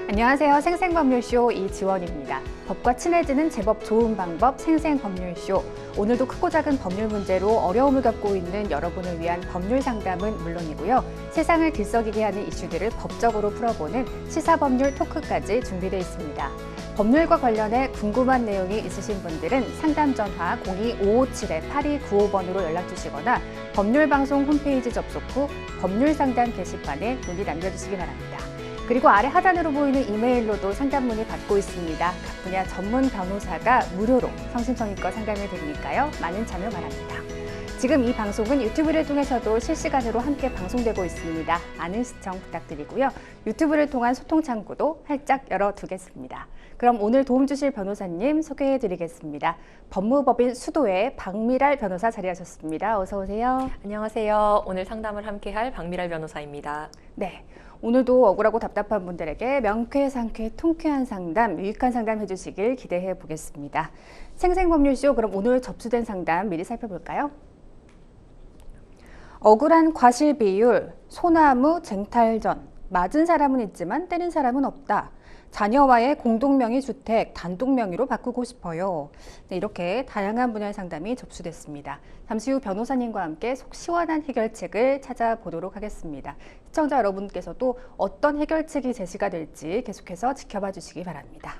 안녕하세요. 생생법률쇼 이지원입니다. 법과 친해지는 제법 좋은 방법 생생법률쇼. 오늘도 크고 작은 법률 문제로 어려움을 겪고 있는 여러분을 위한 법률 상담은 물론이고요. 세상을 들썩이게 하는 이슈들을 법적으로 풀어보는 시사법률 토크까지 준비되어 있습니다. 법률과 관련해 궁금한 내용이 있으신 분들은 상담 전화 02-557-8295번으로 연락 주시거나 법률방송 홈페이지 접속 후 법률상담 게시판에 문의 남겨주시기 바랍니다. 그리고 아래 하단으로 보이는 이메일로도 상담 문의 받고 있습니다. 각 분야 전문 변호사가 무료로 성심성의껏 상담해 드리니까요. 많은 참여 바랍니다. 지금 이 방송은 유튜브를 통해서도 실시간으로 함께 방송되고 있습니다. 많은 시청 부탁드리고요. 유튜브를 통한 소통 창구도 활짝 열어두겠습니다. 그럼 오늘 도움 주실 변호사님 소개해 드리겠습니다. 법무법인 수도의 박미랄 변호사 자리하셨습니다. 어서 오세요. 안녕하세요. 오늘 상담을 함께할 박미랄 변호사입니다. 네. 오늘도 억울하고 답답한 분들에게 명쾌상쾌 통쾌한 상담, 유익한 상담 해주시길 기대해 보겠습니다. 생생법률쇼, 그럼 오늘 접수된 상담 미리 살펴볼까요? 억울한 과실비율, 소나무 쟁탈전, 맞은 사람은 있지만 때린 사람은 없다. 자녀와의 공동명의 주택 단독명의로 바꾸고 싶어요. 네, 이렇게 다양한 분야의 상담이 접수됐습니다. 잠시 후 변호사님과 함께 속 시원한 해결책을 찾아보도록 하겠습니다. 시청자 여러분께서도 어떤 해결책이 제시가 될지 계속해서 지켜봐 주시기 바랍니다.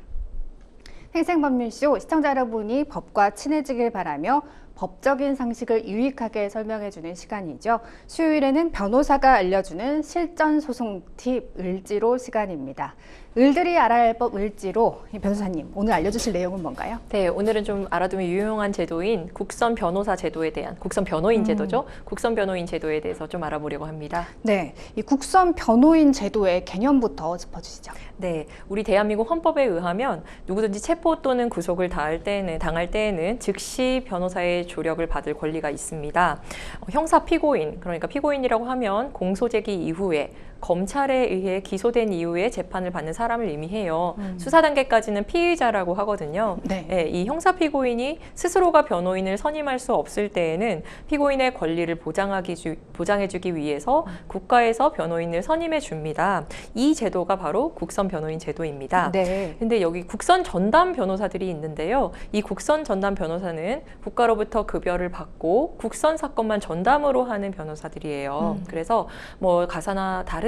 생생법률쇼 시청자 여러분이 법과 친해지길 바라며 법적인 상식을 유익하게 설명해주는 시간이죠. 수요일에는 변호사가 알려주는 실전소송 팁 을지로 시간입니다. 을들이 알아야 할 법 을지로, 변호사님 오늘 알려주실 내용은 뭔가요? 네, 오늘은 좀 알아두면 유용한 제도인 국선 변호사 제도에 대한, 국선 변호인 제도죠. 국선 변호인 제도에 대해서 좀 알아보려고 합니다. 네, 이 국선 변호인 제도의 개념부터 짚어주시죠. 네, 우리 대한민국 헌법에 의하면 누구든지 체포 또는 구속을 당할 때에는 즉시 변호사의 조력을 받을 권리가 있습니다. 형사 피고인, 그러니까 피고인이라고 하면 공소제기 이후에 검찰에 의해 기소된 이후에 재판을 받는 사람을 의미해요. 수사 단계까지는 피의자라고 하거든요. 네. 네, 이 형사 피고인이 스스로가 변호인을 선임할 수 없을 때에는 피고인의 권리를 보장해주기 위해서 국가에서 변호인을 선임해 줍니다. 이 제도가 바로 국선 변호인 제도입니다. 네. 근데 여기 국선 전담 변호사들이 있는데요. 이 국선 전담 변호사는 국가로부터 급여를 받고 국선 사건만 전담으로 하는 변호사들이에요. 그래서 뭐 가사나 다른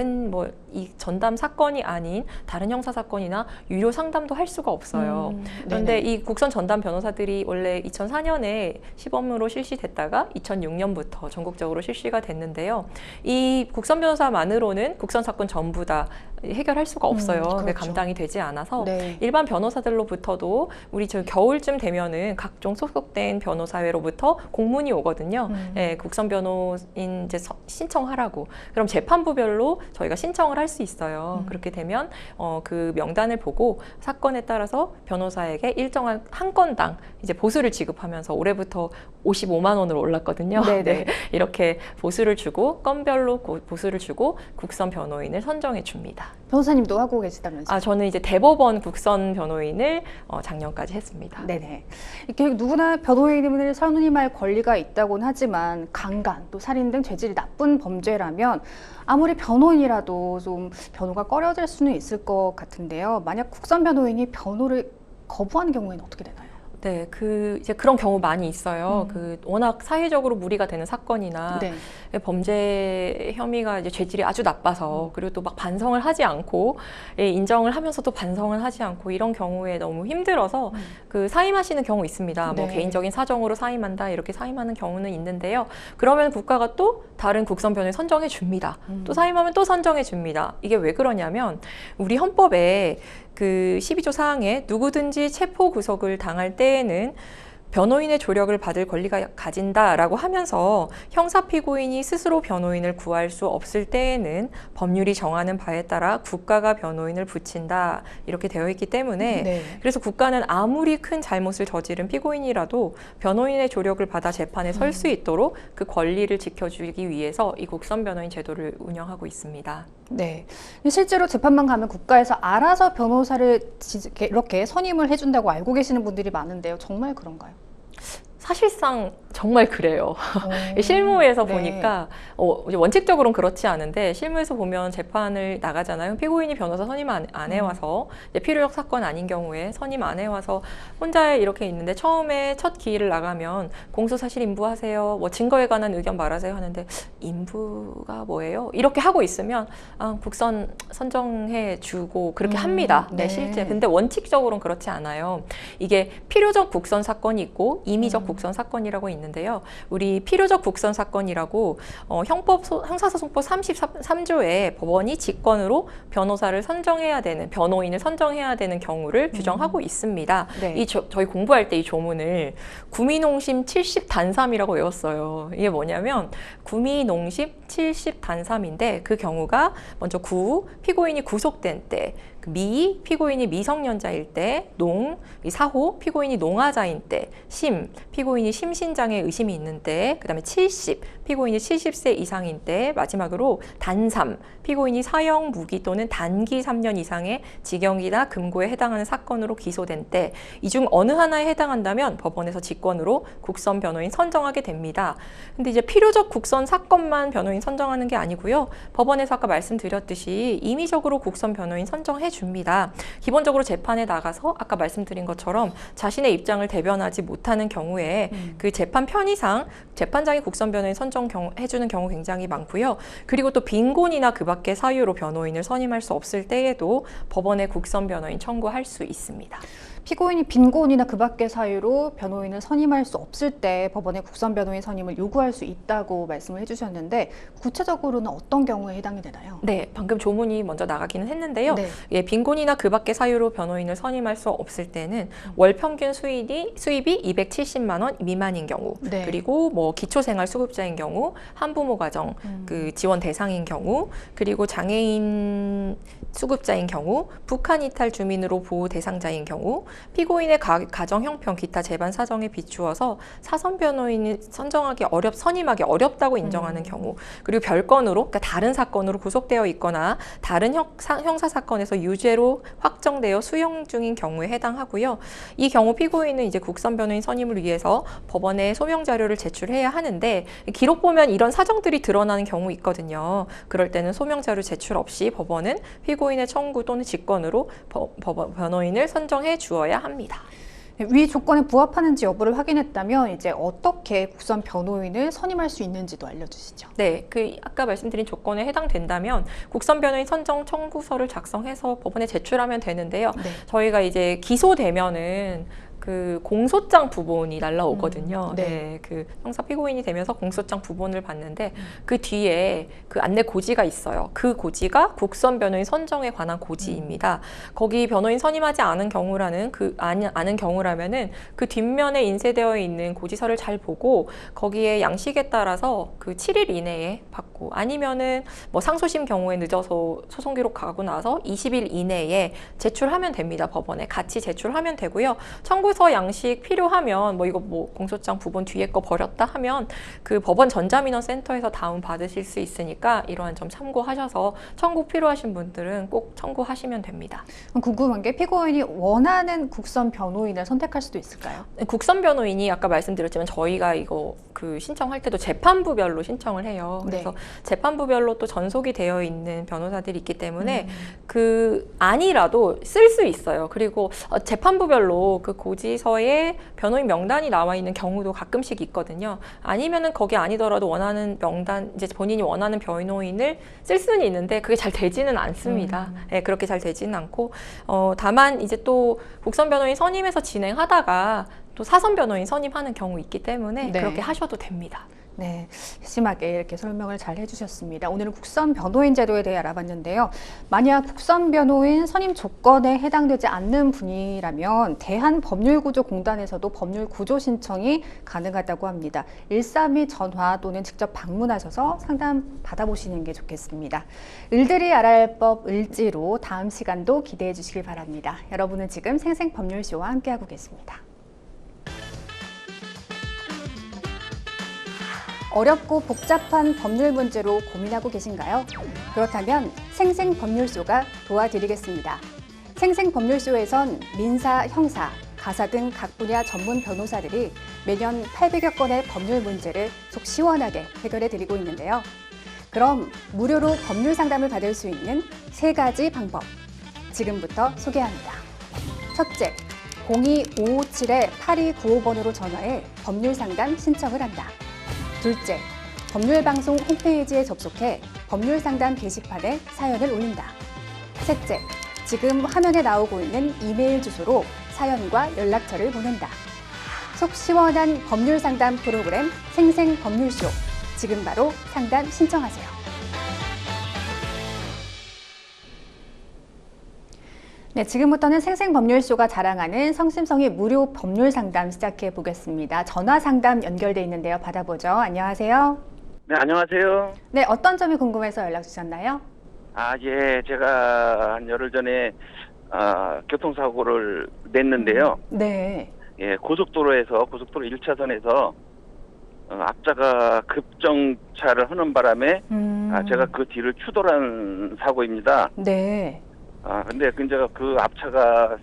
이 전담 사건이 아닌 다른 형사 사건이나 유료 상담도 할 수가 없어요. 그런데 이 국선 전담 변호사들이 원래 2004년에 시범으로 실시됐다가 2006년부터 전국적으로 실시가 됐는데요. 이 국선 변호사만으로는 국선 사건 전부 다 해결할 수가 없어요. 그렇죠. 감당이 되지 않아서 네. 일반 일반 변호사들로부터도 우리 저 겨울쯤 되면은 각종 소속된 변호사회로부터 공문이 오거든요. 예, 국선 변호인 이제 신청하라고. 그럼 재판부별로 저희가 신청을 할 수 있어요. 그렇게 되면 그 명단을 보고 사건에 따라서 변호사에게 일정한 한 건당 이제 보수를 지급하면서 올해부터 55만 원으로 올랐거든요. 네, 이렇게 보수를 주고 건별로 보수를 주고 국선 변호인을 선정해 줍니다. 변호사님도 하고 계시다면서요? 저는 이제 대법원 국선 변호인을 작년까지 했습니다. 네네. 이렇게 누구나 변호인을 선임할 권리가 있다고는 하지만 강간, 또 살인 등 죄질이 나쁜 범죄라면 아무리 변호인이라도 좀 변호가 꺼려질 수는 있을 것 같은데요. 만약 국선 변호인이 변호를 거부하는 경우에는 어떻게 되나요? 네, 이제 그런 경우 많이 있어요. 워낙 사회적으로 무리가 되는 사건이나 네. 범죄 혐의가 이제 죄질이 아주 나빠서 그리고 또 막 반성을 하지 않고 인정을 하면서도 반성을 하지 않고 이런 경우에 너무 힘들어서 사임하시는 경우 있습니다. 뭐 네. 개인적인 사정으로 사임한다 이렇게 사임하는 경우는 있는데요. 그러면 국가가 또 다른 국선 변호인 선정해 줍니다. 또 사임하면 또 선정해 줍니다. 이게 왜 그러냐면 우리 헌법에 그 12조 사항에 누구든지 체포 구속을 당할 때에는 변호인의 조력을 받을 권리가 가진다라고 하면서 형사 피고인이 스스로 변호인을 구할 수 없을 때에는 법률이 정하는 바에 따라 국가가 변호인을 붙인다 이렇게 되어 있기 때문에 네. 그래서 국가는 아무리 큰 잘못을 저지른 피고인이라도 변호인의 조력을 받아 재판에 설 수 있도록 그 권리를 지켜주기 위해서 이 국선 변호인 제도를 운영하고 있습니다. 네. 실제로 재판만 가면 국가에서 알아서 변호사를 이렇게 선임을 해준다고 알고 계시는 분들이 많은데요. 정말 그런가요? 사실상 정말 그래요. 오. 실무에서 네. 보니까 이제 원칙적으로는 그렇지 않은데 실무에서 보면 재판을 나가잖아요. 피고인이 변호사 선임 안 해와서 이제 필요적 사건 아닌 경우에 선임 안 해와서 혼자 이렇게 있는데 처음에 첫 기일을 나가면 공소사실 인부하세요. 뭐 증거에 관한 의견 말하세요 하는데 인부가 뭐예요? 이렇게 하고 있으면 국선 선정해 주고 그렇게 합니다. 네, 실제. 근데 원칙적으로는 그렇지 않아요. 이게 필요적 국선 사건이 있고 임의적 국선 사건이라고 있는데요. 우리 필요적 국선 사건이라고 형사소송법 33조에 법원이 직권으로 변호인을 선정해야 되는 경우를 규정하고 있습니다. 네. 저희 공부할 때 이 조문을 구미농심 70단삼이라고 외웠어요. 이게 뭐냐면 구미농심 70단삼인데 그 경우가 먼저 피고인이 구속된 때, 미, 피고인이 미성년자일 때, 사호, 피고인이 농아자인 때, 피고인이 심신장애 의심이 있는 때, 그 다음에 피고인이 70세 이상인 때, 마지막으로 단삼, 피고인이 사형, 무기 또는 단기 3년 이상의 징역이나 금고에 해당하는 사건으로 기소된 때, 이 중 어느 하나에 해당한다면 법원에서 직권으로 국선 변호인 선정하게 됩니다. 근데 이제 필요적 국선 사건만 변호인 선정하는 게 아니고요. 법원에서 아까 말씀드렸듯이 임의적으로 국선 변호인 선정해 줍니다. 기본적으로 재판에 나가서 아까 말씀드린 것처럼 자신의 입장을 대변하지 못하는 경우에 그 재판 편의상 재판장이 국선 변호인 선정해주는 경우 굉장히 많고요. 그리고 또 빈곤이나 그 밖의 사유로 변호인을 선임할 수 없을 때에도 법원에 국선 변호인 청구할 수 있습니다. 피고인이 빈곤이나 그 밖의 사유로 변호인을 선임할 수 없을 때 법원에 국선 변호인 선임을 요구할 수 있다고 말씀을 해주셨는데 구체적으로는 어떤 경우에 해당이 되나요? 네, 방금 조문이 먼저 나가기는 했는데요. 네. 예, 빈곤이나 그 밖의 사유로 변호인을 선임할 수 없을 때는 월 평균 수입이 270만 원 미만인 경우, 네. 그리고 뭐 기초생활수급자인 경우, 한부모 가정 그 지원 대상인 경우, 그리고 장애인 수급자인 경우, 북한 이탈 주민으로 보호 대상자인 경우, 피고인의 가정 형편, 기타 재반 사정에 비추어서 사선 변호인을 선임하기 어렵다고 인정하는 경우, 그리고 별건으로, 그러니까 다른 사건으로 구속되어 있거나 다른 형사 사건에서 유죄로 확정되어 수용 중인 경우에 해당하고요. 이 경우 피고인은 이제 국선 변호인 선임을 위해서 법원에 소명 자료를 제출해야 하는데 기록 보면 이런 사정들이 드러나는 경우 있거든요. 그럴 때는 소명 자료 제출 없이 법원은 피고인의 청구 또는 직권으로 변호인을 선정해 주어야 합니다. 위 조건에 부합하는지 여부를 확인했다면 이제 어떻게 국선 변호인을 선임할 수 있는지도 알려주시죠. 네, 아까 말씀드린 조건에 해당된다면 국선 변호인 선정 청구서를 작성해서 법원에 제출하면 되는데요. 네. 저희가 이제 기소되면은 그 공소장 부본이 날라오거든요. 네. 네, 그 형사 피고인이 되면서 공소장 부본을 받는데 그 뒤에 그 안내 고지가 있어요. 그 고지가 국선 변호인 선정에 관한 고지입니다. 거기 변호인 선임하지 않은 경우라면은 그 뒷면에 인쇄되어 있는 고지서를 잘 보고 거기에 양식에 따라서 그 7일 이내에 받고 아니면은 뭐 상소심 경우에 늦어서 소송 기록 가고 나서 20일 이내에 제출하면 됩니다. 법원에 같이 제출하면 되고요. 청구서 양식 필요하면 이거 공소장 부본 뒤에 거 버렸다 하면 그 법원 전자민원센터에서 다운 받으실 수 있으니까 이러한 점 참고하셔서 청구 필요하신 분들은 꼭 청구하시면 됩니다. 궁금한 게 피고인이 원하는 국선 변호인을 선택할 수도 있을까요? 국선 변호인이 아까 말씀드렸지만 저희가 이거 그 신청할 때도 재판부별로 신청을 해요. 그래서 네. 재판부별로 또 전속이 되어 있는 변호사들이 있기 때문에 그 아니라도 쓸 수 있어요. 그리고 재판부별로 그 고지서에 변호인 명단이 나와 있는 경우도 가끔씩 있거든요. 아니면은 거기 아니더라도 원하는 명단, 이제 본인이 원하는 변호인을 쓸 수는 있는데 그게 잘 되지는 않습니다. 네, 그렇게 잘 되지는 않고 다만 이제 또 국선 변호인 선임해서 진행하다가 또 사선 변호인 선임하는 경우 있기 때문에 네. 그렇게 하셔도 됩니다. 네, 세심하게 이렇게 설명을 잘 해주셨습니다. 오늘은 국선 변호인 제도에 대해 알아봤는데요. 만약 국선 변호인 선임 조건에 해당되지 않는 분이라면 대한법률구조공단에서도 법률구조 신청이 가능하다고 합니다. 132 전화 또는 직접 방문하셔서 상담 받아보시는 게 좋겠습니다. 을들이 알아야 할 법 을지로 다음 시간도 기대해 주시길 바랍니다. 여러분은 지금 생생법률쇼와 함께하고 계십니다. 어렵고 복잡한 법률 문제로 고민하고 계신가요? 그렇다면 생생법률쇼가 도와드리겠습니다. 생생법률쇼에선 민사, 형사, 가사 등 각 분야 전문 변호사들이 매년 800여 건의 법률 문제를 속 시원하게 해결해 드리고 있는데요. 그럼 무료로 법률 상담을 받을 수 있는 3가지 방법 지금부터 소개합니다. 첫째, 02-557-8295번으로 전화해 법률 상담 신청을 한다. 둘째, 법률방송 홈페이지에 접속해 법률 상담 게시판에 사연을 올린다. 셋째, 지금 화면에 나오고 있는 이메일 주소로 사연과 연락처를 보낸다. 속 시원한 법률 상담 프로그램 생생법률쇼. 지금 바로 상담 신청하세요. 네, 지금부터는 생생법률쇼가 자랑하는 성심성의 무료 법률 상담 시작해 보겠습니다. 전화 상담 연결돼 있는데요. 받아보죠. 안녕하세요. 네, 안녕하세요. 네, 어떤 점이 궁금해서 연락 주셨나요? 예, 제가 한 열흘 전에 교통사고를 냈는데요. 네. 예, 고속도로 1차선에서 앞차가 급정차를 하는 바람에 제가 그 뒤를 추돌한 사고입니다. 네. 근데 제가 그 앞차가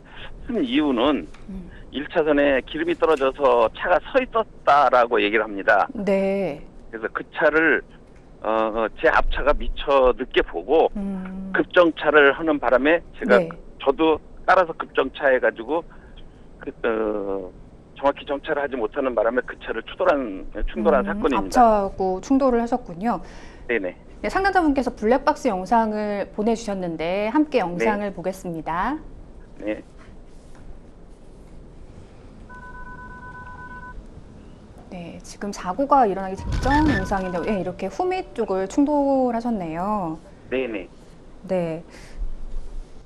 쓴 이유는 1차선에 기름이 떨어져서 차가 서 있었다라고 얘기를 합니다. 네. 그래서 그 차를 제 앞차가 미처 늦게 보고 급정차를 하는 바람에 제가 네. 저도 따라서 급정차해가지고 정확히 정차를 하지 못하는 바람에 그 차를 충돌한 사건입니다. 앞차하고 충돌을 하셨군요. 네네. 네, 상담자분께서 블랙박스 영상을 보내주셨는데 함께 영상을 보겠습니다. 네. 네, 지금 사고가 일어나기 직전 영상인데 네, 이렇게 후미 쪽을 충돌하셨네요. 네네. 네.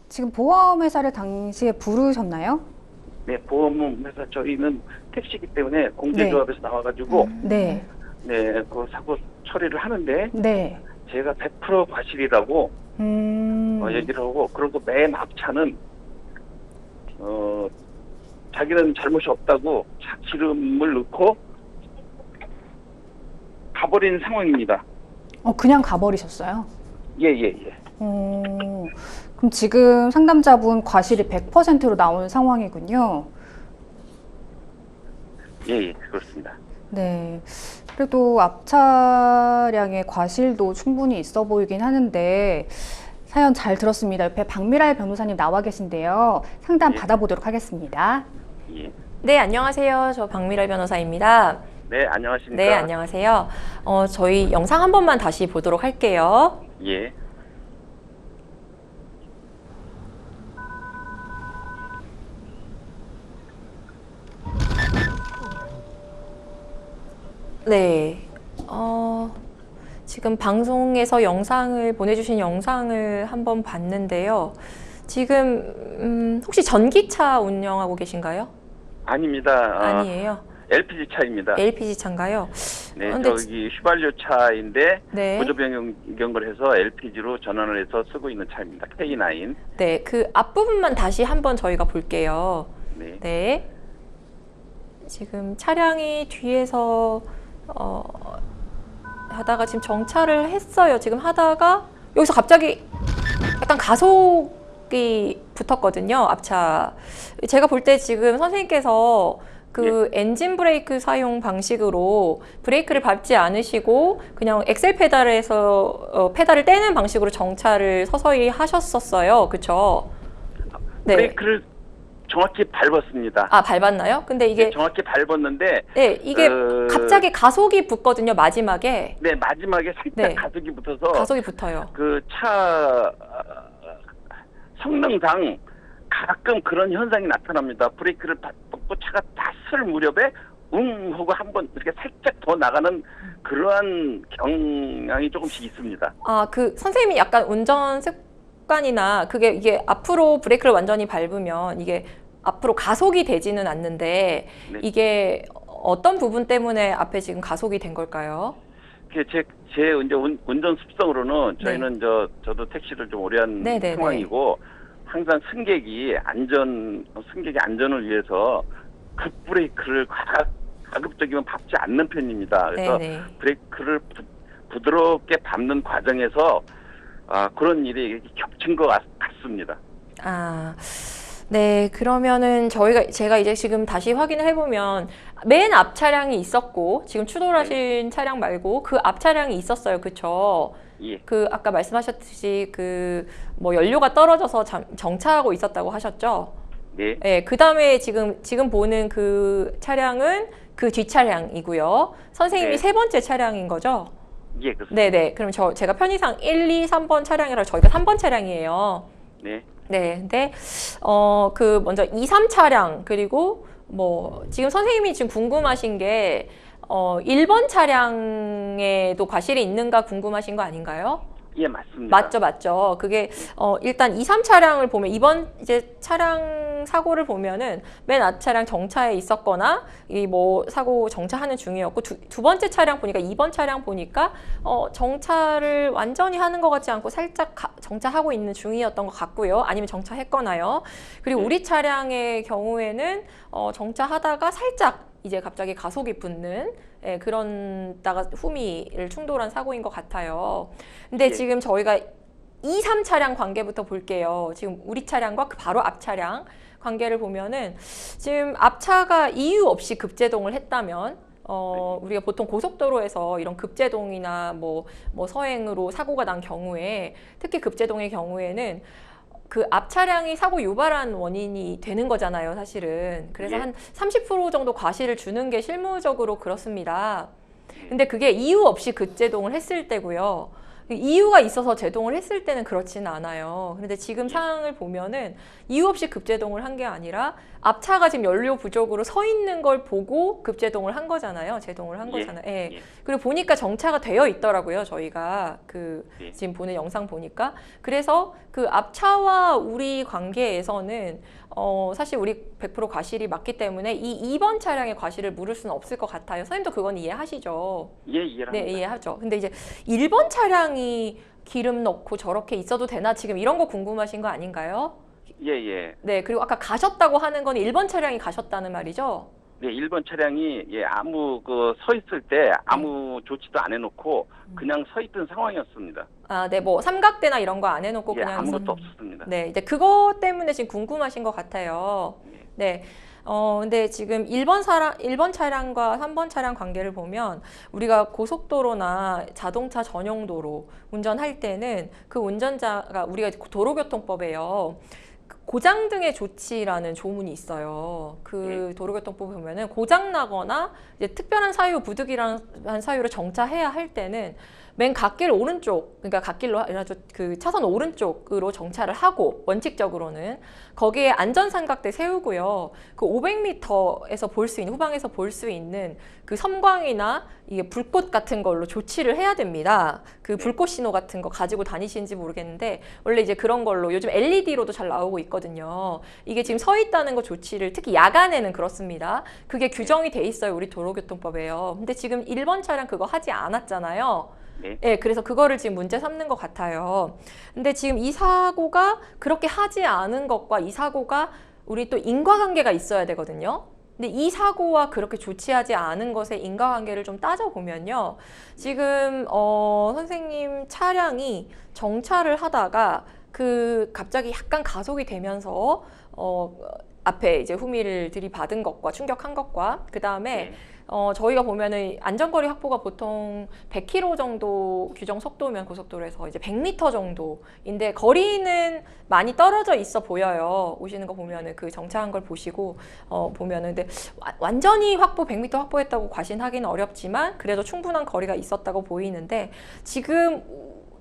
지금 보험회사를 당시에 부르셨나요? 네, 보험회사 저희는 택시기 때문에 공제조합에서 나와가지고 네. 네, 그 사고 처리를 하는데 네. 제가 100% 과실이라고 얘기를 하고 그리고 맨 앞차는 자기는 잘못이 없다고 차 기름을 넣고 가버린 상황입니다. 그냥 가버리셨어요? 예. 그럼 지금 상담자분 과실이 100%로 나온 상황이군요. 예, 그렇습니다. 네. 그래도 앞차량의 과실도 충분히 있어 보이긴 하는데 사연 잘 들었습니다. 옆에 박미랄 변호사님 나와 계신데요. 상담 받아보도록 하겠습니다. 예. 네, 안녕하세요. 저 박미랄 변호사입니다. 네, 안녕하십니까? 네, 안녕하세요. 저희 영상 한 번만 다시 보도록 할게요. 예. 네. 지금 방송에서 영상을 보내주신 영상을 한번 봤는데요. 지금 혹시 전기차 운영하고 계신가요? 아닙니다. 아니에요. LPG 차입니다. LPG 차인가요? 네, 근데 저기 휘발유 차인데 네. 보조 변경을 해서 LPG로 전환을 해서 쓰고 있는 차입니다. K9. 네, 그 앞부분만 다시 한번 저희가 볼게요. 네. 네. 지금 차량이 뒤에서 하다가 지금 정차를 했어요. 지금 하다가 여기서 갑자기 약간 가속이 붙었거든요. 앞차. 제가 볼 때 지금 선생님께서 그 엔진 브레이크 사용 방식으로 브레이크를 밟지 않으시고 그냥 엑셀 페달에서 페달을 떼는 방식으로 정차를 서서히 하셨었어요. 그렇죠? 네. 브레이크를 정확히 밟았습니다. 밟았나요? 근데 이게 네, 정확히 밟았는데 네, 이게 갑자기 가속이 붙거든요. 마지막에. 네, 마지막에 살짝 네. 가속이 붙어서 가속이 붙어요. 그 차 성능상 가끔 그런 현상이 나타납니다. 브레이크를 밟고 차가 다 쓸 무렵에 하고 한번 이렇게 살짝 더 나가는 그러한 경향이 조금씩 있습니다. 그 선생님이 약간 운전 습관이나 이게 앞으로 브레이크를 완전히 밟으면 이게 앞으로 가속이 되지는 않는데 네. 이게 어떤 부분 때문에 앞에 지금 가속이 된 걸까요? 제 이제 운전 습성으로는 저희는 저도 택시를 좀 오래 한 네네네. 상황이고 항상 승객이 안전을 위해서 급브레이크를 가급적이면 밟지 않는 편입니다. 그래서 네네. 브레이크를 부드럽게 밟는 과정에서 그런 일이 겹친 것 같습니다. 네, 그러면은 제가 이제 지금 다시 확인을 해보면 맨 앞 차량이 있었고 지금 추돌하신 차량 말고 그 앞 차량이 있었어요, 그쵸? 예, 그 아까 말씀하셨듯이 그 뭐 연료가 떨어져서 정차하고 있었다고 하셨죠? 네, 네, 그 다음에 지금 보는 그 차량은 그 뒷 차량이고요. 선생님이 네. 세 번째 차량인 거죠? 예, 그렇습니다. 네네. 그럼 제가 편의상 1, 2, 3번 차량이라 저희가 3번 차량이에요. 네, 네, 근데 그 먼저 2, 3 차량 그리고 뭐 지금 선생님이 지금 궁금하신 게 1번 차량에도 과실이 있는가 궁금하신 거 아닌가요? 예, 맞습니다. 맞죠. 그게 일단 2, 3 차량을 보면 이번 이제 차량 사고를 보면은 맨 앞 차량 정차에 있었거나 이 뭐 사고 정차하는 중이었고 두 번째 차량 보니까 2번 차량 보니까 정차를 완전히 하는 것 같지 않고 살짝 정차하고 있는 중이었던 것 같고요. 아니면 정차했거나요. 그리고 우리 차량의 경우에는 정차하다가 살짝 이제 갑자기 가속이 붙는 그런다가 후미를 충돌한 사고인 것 같아요. 근데 예. 지금 저희가 2, 3 차량 관계부터 볼게요. 지금 우리 차량과 그 바로 앞 차량 관계를 보면은 지금 앞차가 이유 없이 급제동을 했다면 우리가 보통 고속도로에서 이런 급제동이나 뭐 서행으로 사고가 난 경우에 특히 급제동의 경우에는 그 앞 차량이 사고 유발한 원인이 되는 거잖아요, 사실은. 그래서 예. 한 30% 정도 과실을 주는 게 실무적으로 그렇습니다. 근데 그게 이유 없이 급제동을 했을 때고요. 이유가 있어서 제동을 했을 때는 그렇지는 않아요. 그런데 지금 상황을 보면은 이유 없이 급제동을 한 게 아니라 앞차가 지금 연료 부족으로 서 있는 걸 보고 급제동을 한 거잖아요. 제동을 한 예. 거잖아요. 예. 예. 그리고 보니까 정차가 되어 있더라고요. 저희가 예. 지금 보는 영상 보니까. 그래서 그 앞차와 우리 관계에서는 사실 우리 100% 과실이 맞기 때문에 이 2번 차량의 과실을 물을 수는 없을 것 같아요. 선생님도 그건 이해하시죠? 예, 이해합니다. 네, 이해하죠. 근데 이제 1번 차량이 기름 넣고 저렇게 있어도 되나? 지금 이런 거 궁금하신 거 아닌가요? 예, 예. 네, 그리고 아까 가셨다고 하는 건 1번 차량이 가셨다는 말이죠? 네, 1번 차량이 아무 서 있을 때 아무 조치도 안 해놓고 그냥 서 있던 상황이었습니다. 아, 네, 뭐 삼각대나 이런 거 안 해놓고 예, 그냥 아무것도 없었습니다. 네, 이제 그것 때문에 지금 궁금하신 것 같아요. 네. 근데 지금 1번 차량과 3번 차량 관계를 보면 우리가 고속도로나 자동차 전용 도로 운전할 때는 그 운전자가 우리가 도로교통법에요. 고장 등의 조치라는 조문이 있어요. 그 도로교통법을 보면은 고장 나거나 이제 특별한 사유, 부득이한 사유로 정차해야 할 때는 맨 갓길 오른쪽, 그러니까 갓길로 해가지고 그 차선 오른쪽으로 정차를 하고 원칙적으로는 거기에 안전삼각대 세우고요. 그 500m에서 볼 수 있는 후방에서 볼 수 있는 그 섬광이나 이게 불꽃 같은 걸로 조치를 해야 됩니다. 그 불꽃 신호 같은 거 가지고 다니시는지 모르겠는데 원래 이제 그런 걸로 요즘 LED로도 잘 나오고 있거든요. 이게 지금 서 있다는 거 조치를 특히 야간에는 그렇습니다. 그게 규정이 돼 있어요. 우리 도로교통법에요. 근데 지금 1번 차량 그거 하지 않았잖아요. 네, 그래서 그거를 지금 문제 삼는 것 같아요. 근데 지금 이 사고가 그렇게 하지 않은 것과 이 사고가 우리 또 인과관계가 있어야 되거든요. 근데 이 사고와 그렇게 조치하지 않은 것의 인과관계를 좀 따져보면요. 지금 선생님 차량이 정차를 하다가 갑자기 약간 가속이 되면서 앞에 이제 후미를 들이받은 것과 충격한 것과 그 다음에 저희가 보면은 안전거리 확보가 보통 100km 정도 규정 속도면 고속도로에서 이제 100m 정도인데 거리는 많이 떨어져 있어 보여요. 오시는 거 보면은 그 정차한 걸 보시고 보면은 근데 완전히 100m 확보했다고 과신하기는 어렵지만 그래도 충분한 거리가 있었다고 보이는데 지금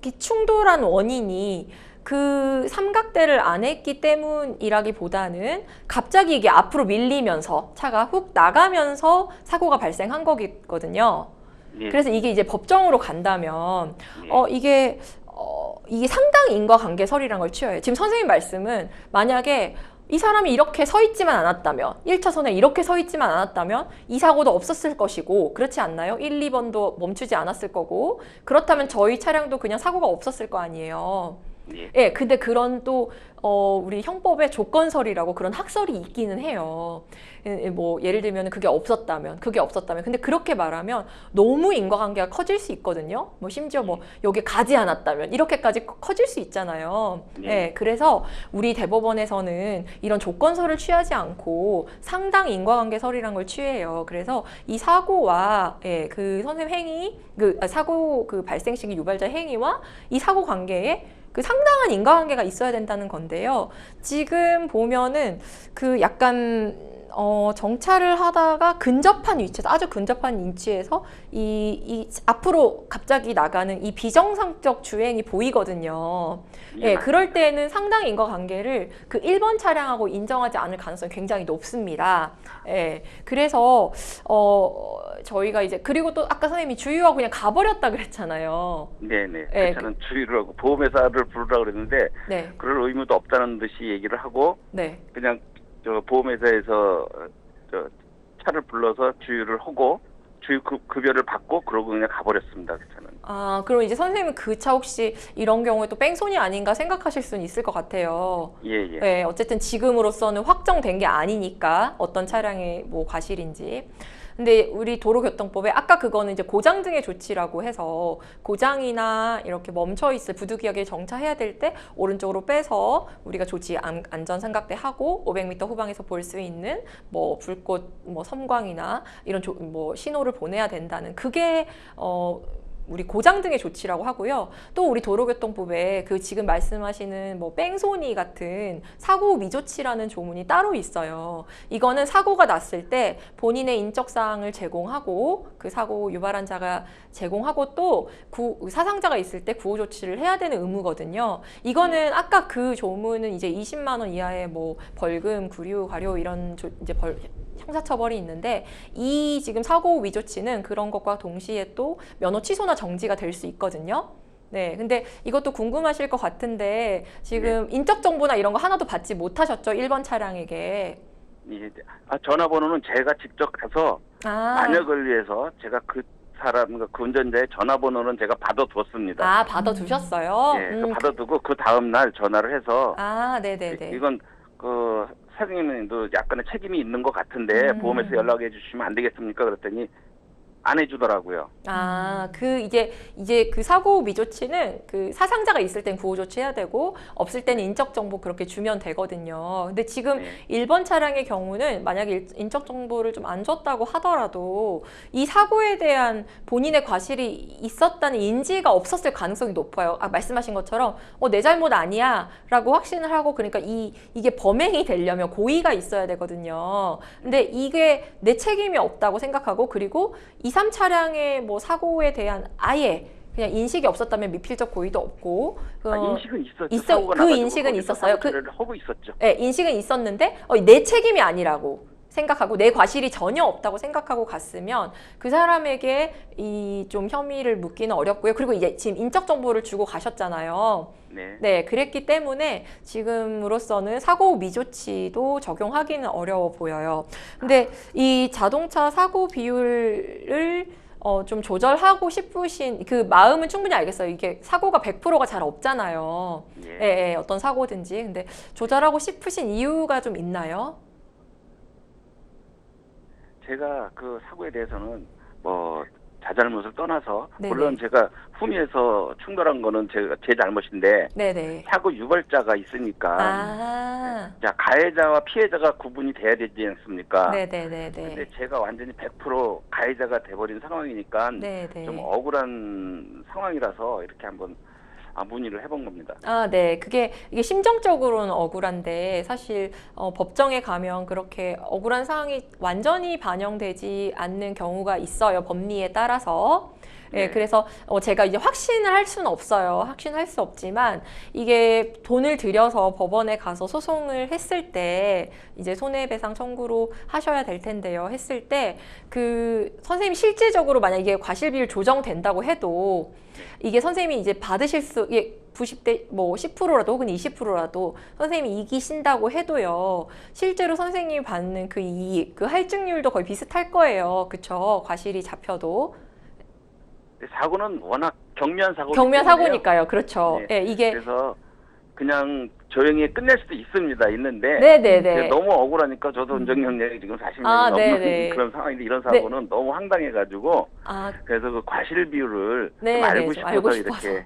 이 충돌한 원인이 그 삼각대를 안 했기 때문이라기보다는 갑자기 이게 앞으로 밀리면서 차가 훅 나가면서 사고가 발생한 거거든요. 그래서 이게 이제 법정으로 간다면 이게 상당 인과관계설이라는 걸 취해요. 지금 선생님 말씀은 만약에 이 사람이 이렇게 서 있지만 않았다면 1차선에 이렇게 서 있지만 않았다면 이 사고도 없었을 것이고 그렇지 않나요? 1, 2번도 멈추지 않았을 거고 그렇다면 저희 차량도 그냥 사고가 없었을 거 아니에요. 예, 근데 그런 또 우리 형법에 조건설이라고 그런 학설이 있기는 해요. 뭐 예를 들면 그게 없었다면 근데 그렇게 말하면 너무 인과관계가 커질 수 있거든요. 뭐 심지어 뭐 여기 가지 않았다면 이렇게까지 커질 수 있잖아요. 네, 그래서 우리 대법원에서는 이런 조건설을 취하지 않고 상당 인과관계설이란 걸 취해요. 그래서 이 사고와 그 선생님 행위, 사고 그 발생 시기 유발자 행위와 이 사고 관계에 그 상당한 인과관계가 있어야 된다는 건데요. 지금 보면은 그 약간 정차를 하다가 근접한 위치에서 아주 근접한 위치에서 이 앞으로 갑자기 나가는 이 비정상적 주행이 보이거든요. 예, 그럴 때는 상당히 인과관계를 그 1번 차량하고 인정하지 않을 가능성이 굉장히 높습니다. 예, 그래서 저희가 이제 그리고 또 아까 선생님이 주유하고 그냥 가버렸다 그랬잖아요. 네네. 예, 저는 주의를 하고 보험회사를 부르라고 그랬는데 네, 그럴 의무도 없다는 듯이 얘기를 하고 네. 그냥 저 보험회사에서 저 차를 불러서 주유를 하고 주유 급여를 받고 그러고 그냥 가버렸습니다. 저는. 아, 그럼 이제 선생님은 그 차 혹시 이런 경우에 또 뺑소니 아닌가 생각하실 수는 있을 것 같아요. 예. 네, 어쨌든 지금으로서는 확정된 게 아니니까 어떤 차량의 뭐 과실인지. 근데 우리 도로교통법에 아까 그거는 이제 고장 등의 조치라고 해서 고장이나 이렇게 멈춰 있을 부득이하게 정차해야 될 때 오른쪽으로 빼서 우리가 조치 안전 삼각대 하고 500m 후방에서 볼 수 있는 뭐 불꽃 뭐 섬광이나 이런 뭐 신호를 보내야 된다는 그게 우리 고장 등의 조치라고 하고요. 또 우리 도로교통법에 그 지금 말씀하시는 뭐 뺑소니 같은 사고 미조치라는 조문이 따로 있어요. 이거는 사고가 났을 때 본인의 인적사항을 제공하고 그 사고 유발한 자가 제공하고 또 사상자가 있을 때 구호 조치를 해야 되는 의무거든요. 이거는 아까 그 조문은 이제 20만 원 이하의 뭐 벌금, 구류, 과료 이런 이제 형사처벌이 있는데 이 지금 사고 위조치는 그런 것과 동시에 또 면허 취소나 정지가 될 수 있거든요. 네, 근데 이것도 궁금하실 것 같은데 지금 인적 정보나 이런 거 하나도 받지 못하셨죠? 1번 차량에게. 예. 전화번호는 제가 직접 가서 만약을 위해서 제가 그 사람 그 운전자의 전화번호는 제가 받아뒀습니다. 아, 받아두셨어요? 예, 받아두고 그 다음 날 전화를 해서 네네네. 이건 그 사장님도 약간의 책임이 있는 것 같은데 보험에서 연락해 주시면 안 되겠습니까? 그랬더니 안 해주더라고요. 이제 그 사고 미조치는 그 사상자가 있을 땐 구호 조치해야 되고 없을 때는 인적 정보 그렇게 주면 되거든요. 근데 지금 1번 차량의 경우는 만약에 인적 정보를 좀 안 줬다고 하더라도 이 사고에 대한 본인의 과실이 있었다는 인지가 없었을 가능성이 높아요. 말씀하신 것처럼 내 잘못 아니야 라고 확신을 하고 그러니까 이게 범행이 되려면 고의가 있어야 되거든요. 근데 이게 내 책임이 없다고 생각하고 그리고 2, 3 차량의 뭐 사고에 대한 아예 그냥 인식이 없었다면 미필적 고의도 없고 인식은 있었죠. 그 인식은 있었어요. 하고 있었죠. 네, 인식은 있었는데 내 책임이 아니라고 생각하고 내 과실이 전혀 없다고 생각하고 갔으면 그 사람에게 이 좀 혐의를 묻기는 어렵고요. 그리고 이제 지금 인적 정보를 주고 가셨잖아요. 네, 그랬기 때문에 지금으로서는 사고 미조치도 적용하기는 어려워 보여요. 근데 이 자동차 사고 비율을 좀 조절하고 싶으신 그 마음은 충분히 알겠어요. 이게 사고가 100%가 잘 없잖아요. 예, 어떤 사고든지. 근데 조절하고 싶으신 이유가 좀 있나요? 제가 그 사고에 대해서는 뭐 자잘못을 떠나서 네네. 물론 제가 후미에서 충돌한 거는 제 잘못인데 네네. 사고 유발자가 있으니까 자 가해자와 피해자가 구분이 돼야 되지 않습니까? 네네네네. 근데 제가 완전히 100% 가해자가 돼버린 상황이니까 네네. 좀 억울한 상황이라서 이렇게 한번 문의를 해본 겁니다. 네. 이게 심정적으로는 억울한데 사실 법정에 가면 그렇게 억울한 상황이 완전히 반영되지 않는 경우가 있어요. 법리에 따라서. 네, 그래서 제가 이제 확신을 할 수는 없어요. 확신할 수 없지만 이게 돈을 들여서 법원에 가서 소송을 했을 때 이제 손해배상 청구로 하셔야 될 텐데요. 했을 때 그 선생님이 실질적으로 만약 이게 과실비율 조정된다고 해도 이게 선생님이 이제 받으실 수 이게 90대 뭐 10%라도 혹은 20%라도 선생님이 이기신다고 해도요. 실제로 선생님이 받는 그 이익, 그 할증률도 거의 비슷할 거예요. 그쵸? 과실이 잡혀도. 사고는 워낙 경미한 사고니까요. 경미한 사고니까요. 그렇죠. 네. 이게 그래서 그냥 조용히 끝낼 수도 있는데 네네네. 너무 억울하니까 저도 운전 경력이 지금 40년이 아, 넘는 네네. 그런 상황인데 이런 사고는 너무 황당해가지고 아, 그래서 그 과실 비율을 네, 좀 네, 알고 좀 싶어서 알고 이렇게 싶어서.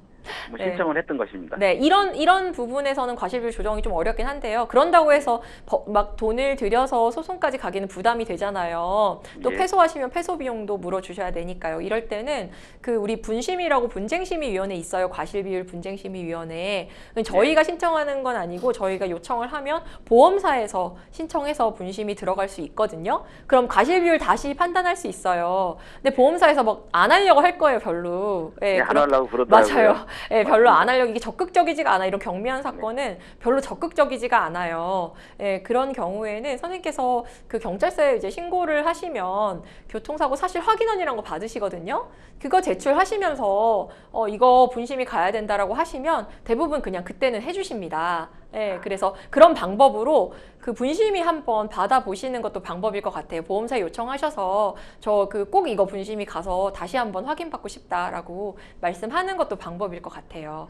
뭐 네. 신청을 했던 것입니다. 네, 이런 부분에서는 과실비율 조정이 좀 어렵긴 한데요. 그런다고 해서 막 돈을 들여서 소송까지 가기는 부담이 되잖아요. 또 예. 패소하시면 패소 비용도 물어주셔야 되니까요. 이럴 때는 그 우리 분심이라고 분쟁심의위원회 있어요. 과실비율 분쟁심의위원회. 저희가 신청하는 건 아니고 저희가 요청을 하면 보험사에서 신청해서 분심이 들어갈 수 있거든요. 그럼 과실비율 다시 판단할 수 있어요. 근데 보험사에서 막 안 하려고 할 거예요, 별로. 예, 안 그렇- 하려고 그러더라고요. 맞아요. 예, 별로 안 하려고 이게 적극적이지가 않아. 이런 경미한 사건은 별로 적극적이지가 않아요. 예, 그런 경우에는 선생님께서 그 경찰서에 이제 신고를 하시면 교통사고 사실 확인원이라는 거 받으시거든요. 그거 제출하시면서 이거 분심이 가야 된다라고 하시면 대부분 그냥 그때는 해주십니다. 예, 그래서 그런 방법으로 그 분심이 한번 받아보시는 것도 방법일 것 같아요. 보험사에 요청하셔서 저 그 꼭 이거 분심이 가서 다시 한번 확인받고 싶다라고 말씀하는 것도 방법일 것 같아요.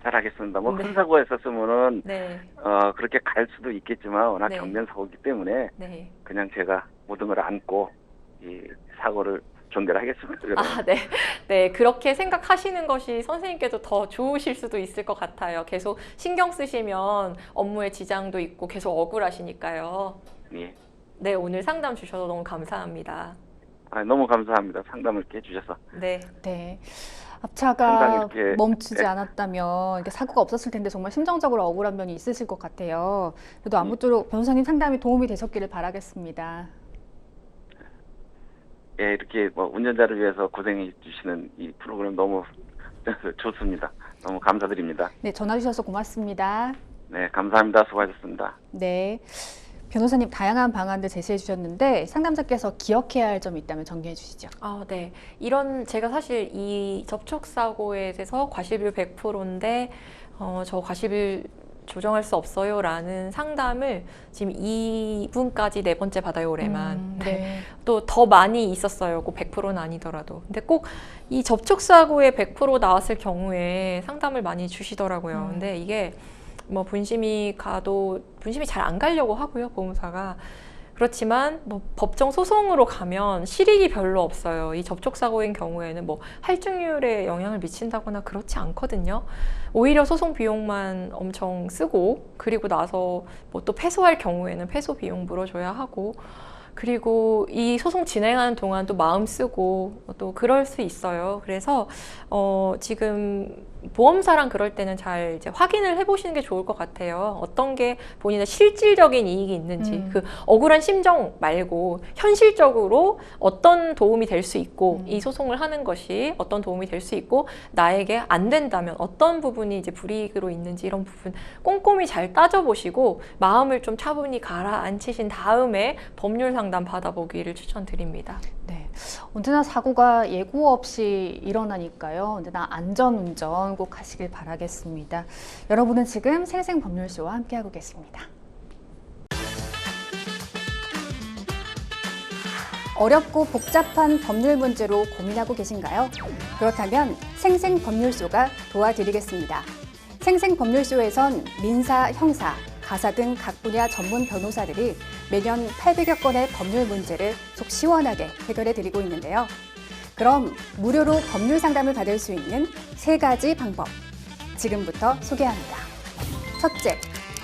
잘하겠습니다. 뭐 네. 큰 사고가 있었으면은 네, 그렇게 갈 수도 있겠지만 워낙 네. 경미한 사고이기 때문에 네. 그냥 제가 모든 걸 안고 이 사고를 종결하겠습니다. 그러면. 아, 네. 네, 그렇게 생각하시는 것이 선생님께도 더 좋으실 수도 있을 것 같아요. 계속 신경 쓰시면 업무에 지장도 있고 계속 억울하시니까요. 예. 네, 오늘 상담 주셔서 너무 감사합니다. 너무 감사합니다. 상담을 이렇게 해주셔서. 네. 네. 항상 앞차가 이렇게- 멈추지 네. 않았다면 이렇게 사고가 없었을 텐데 정말 심정적으로 억울한 면이 있으실 것 같아요. 그래도 아무쪼록 변호사님 상담이 도움이 되셨기를 바라겠습니다. 예, 이렇게 뭐 운전자를 위해서 고생해 주시는 이 프로그램 너무 좋습니다. 너무 감사드립니다. 네, 전화 주셔서 고맙습니다. 네, 감사합니다. 수고하셨습니다. 네. 변호사님 다양한 방안들 제시해 주셨는데 상담자께서 기억해야 할 점이 있다면 정리해 주시죠. 아, 네. 제가 사실 이 접촉사고에 대해서 과실비율 100%인데, 저 과실비율 조정할 수 없어요 라는 상담을 지금 2분까지 4번째 받아요, 올해만. 네. 또 더 많이 있었어요. 꼭 100%는 아니더라도. 근데 꼭 이 접촉사고에 100% 나왔을 경우에 상담을 많이 주시더라고요. 근데 이게 뭐 분심이 잘 안 가려고 하고요, 보험사가. 그렇지만 뭐 법정 소송으로 가면 실익이 별로 없어요. 이 접촉사고인 경우에는 뭐 할증률에 영향을 미친다거나 그렇지 않거든요. 오히려 소송 비용만 엄청 쓰고, 그리고 나서 뭐 또 패소할 경우에는 패소 비용 물어줘야 하고, 그리고 이 소송 진행하는 동안 또 마음 쓰고 또 그럴 수 있어요. 그래서 지금 보험사랑 그럴 때는 잘 이제 확인을 해보시는 게 좋을 것 같아요. 어떤 게 본인의 실질적인 이익이 있는지, 그 억울한 심정 말고 현실적으로 어떤 도움이 될 수 있고, 이 소송을 하는 것이 어떤 도움이 될 수 있고, 나에게 안 된다면 어떤 부분이 이제 불이익으로 있는지, 이런 부분 꼼꼼히 잘 따져보시고 마음을 좀 차분히 가라앉히신 다음에 법률 상담 받아보기를 추천드립니다. 네. 언제나 사고가 예고 없이 일어나니까요. 언제나 안전운전 꼭 하시길 바라겠습니다. 여러분은 지금 생생법률쇼와 함께하고 계십니다. 어렵고 복잡한 법률 문제로 고민하고 계신가요? 그렇다면 생생법률쇼가 도와드리겠습니다. 생생법률쇼에선 민사, 형사, 가사 등 각 분야 전문 변호사들이 매년 800여 건의 법률 문제를 속 시원하게 해결해 드리고 있는데요. 그럼 무료로 법률 상담을 받을 수 있는 3가지 방법, 지금부터 소개합니다. 첫째,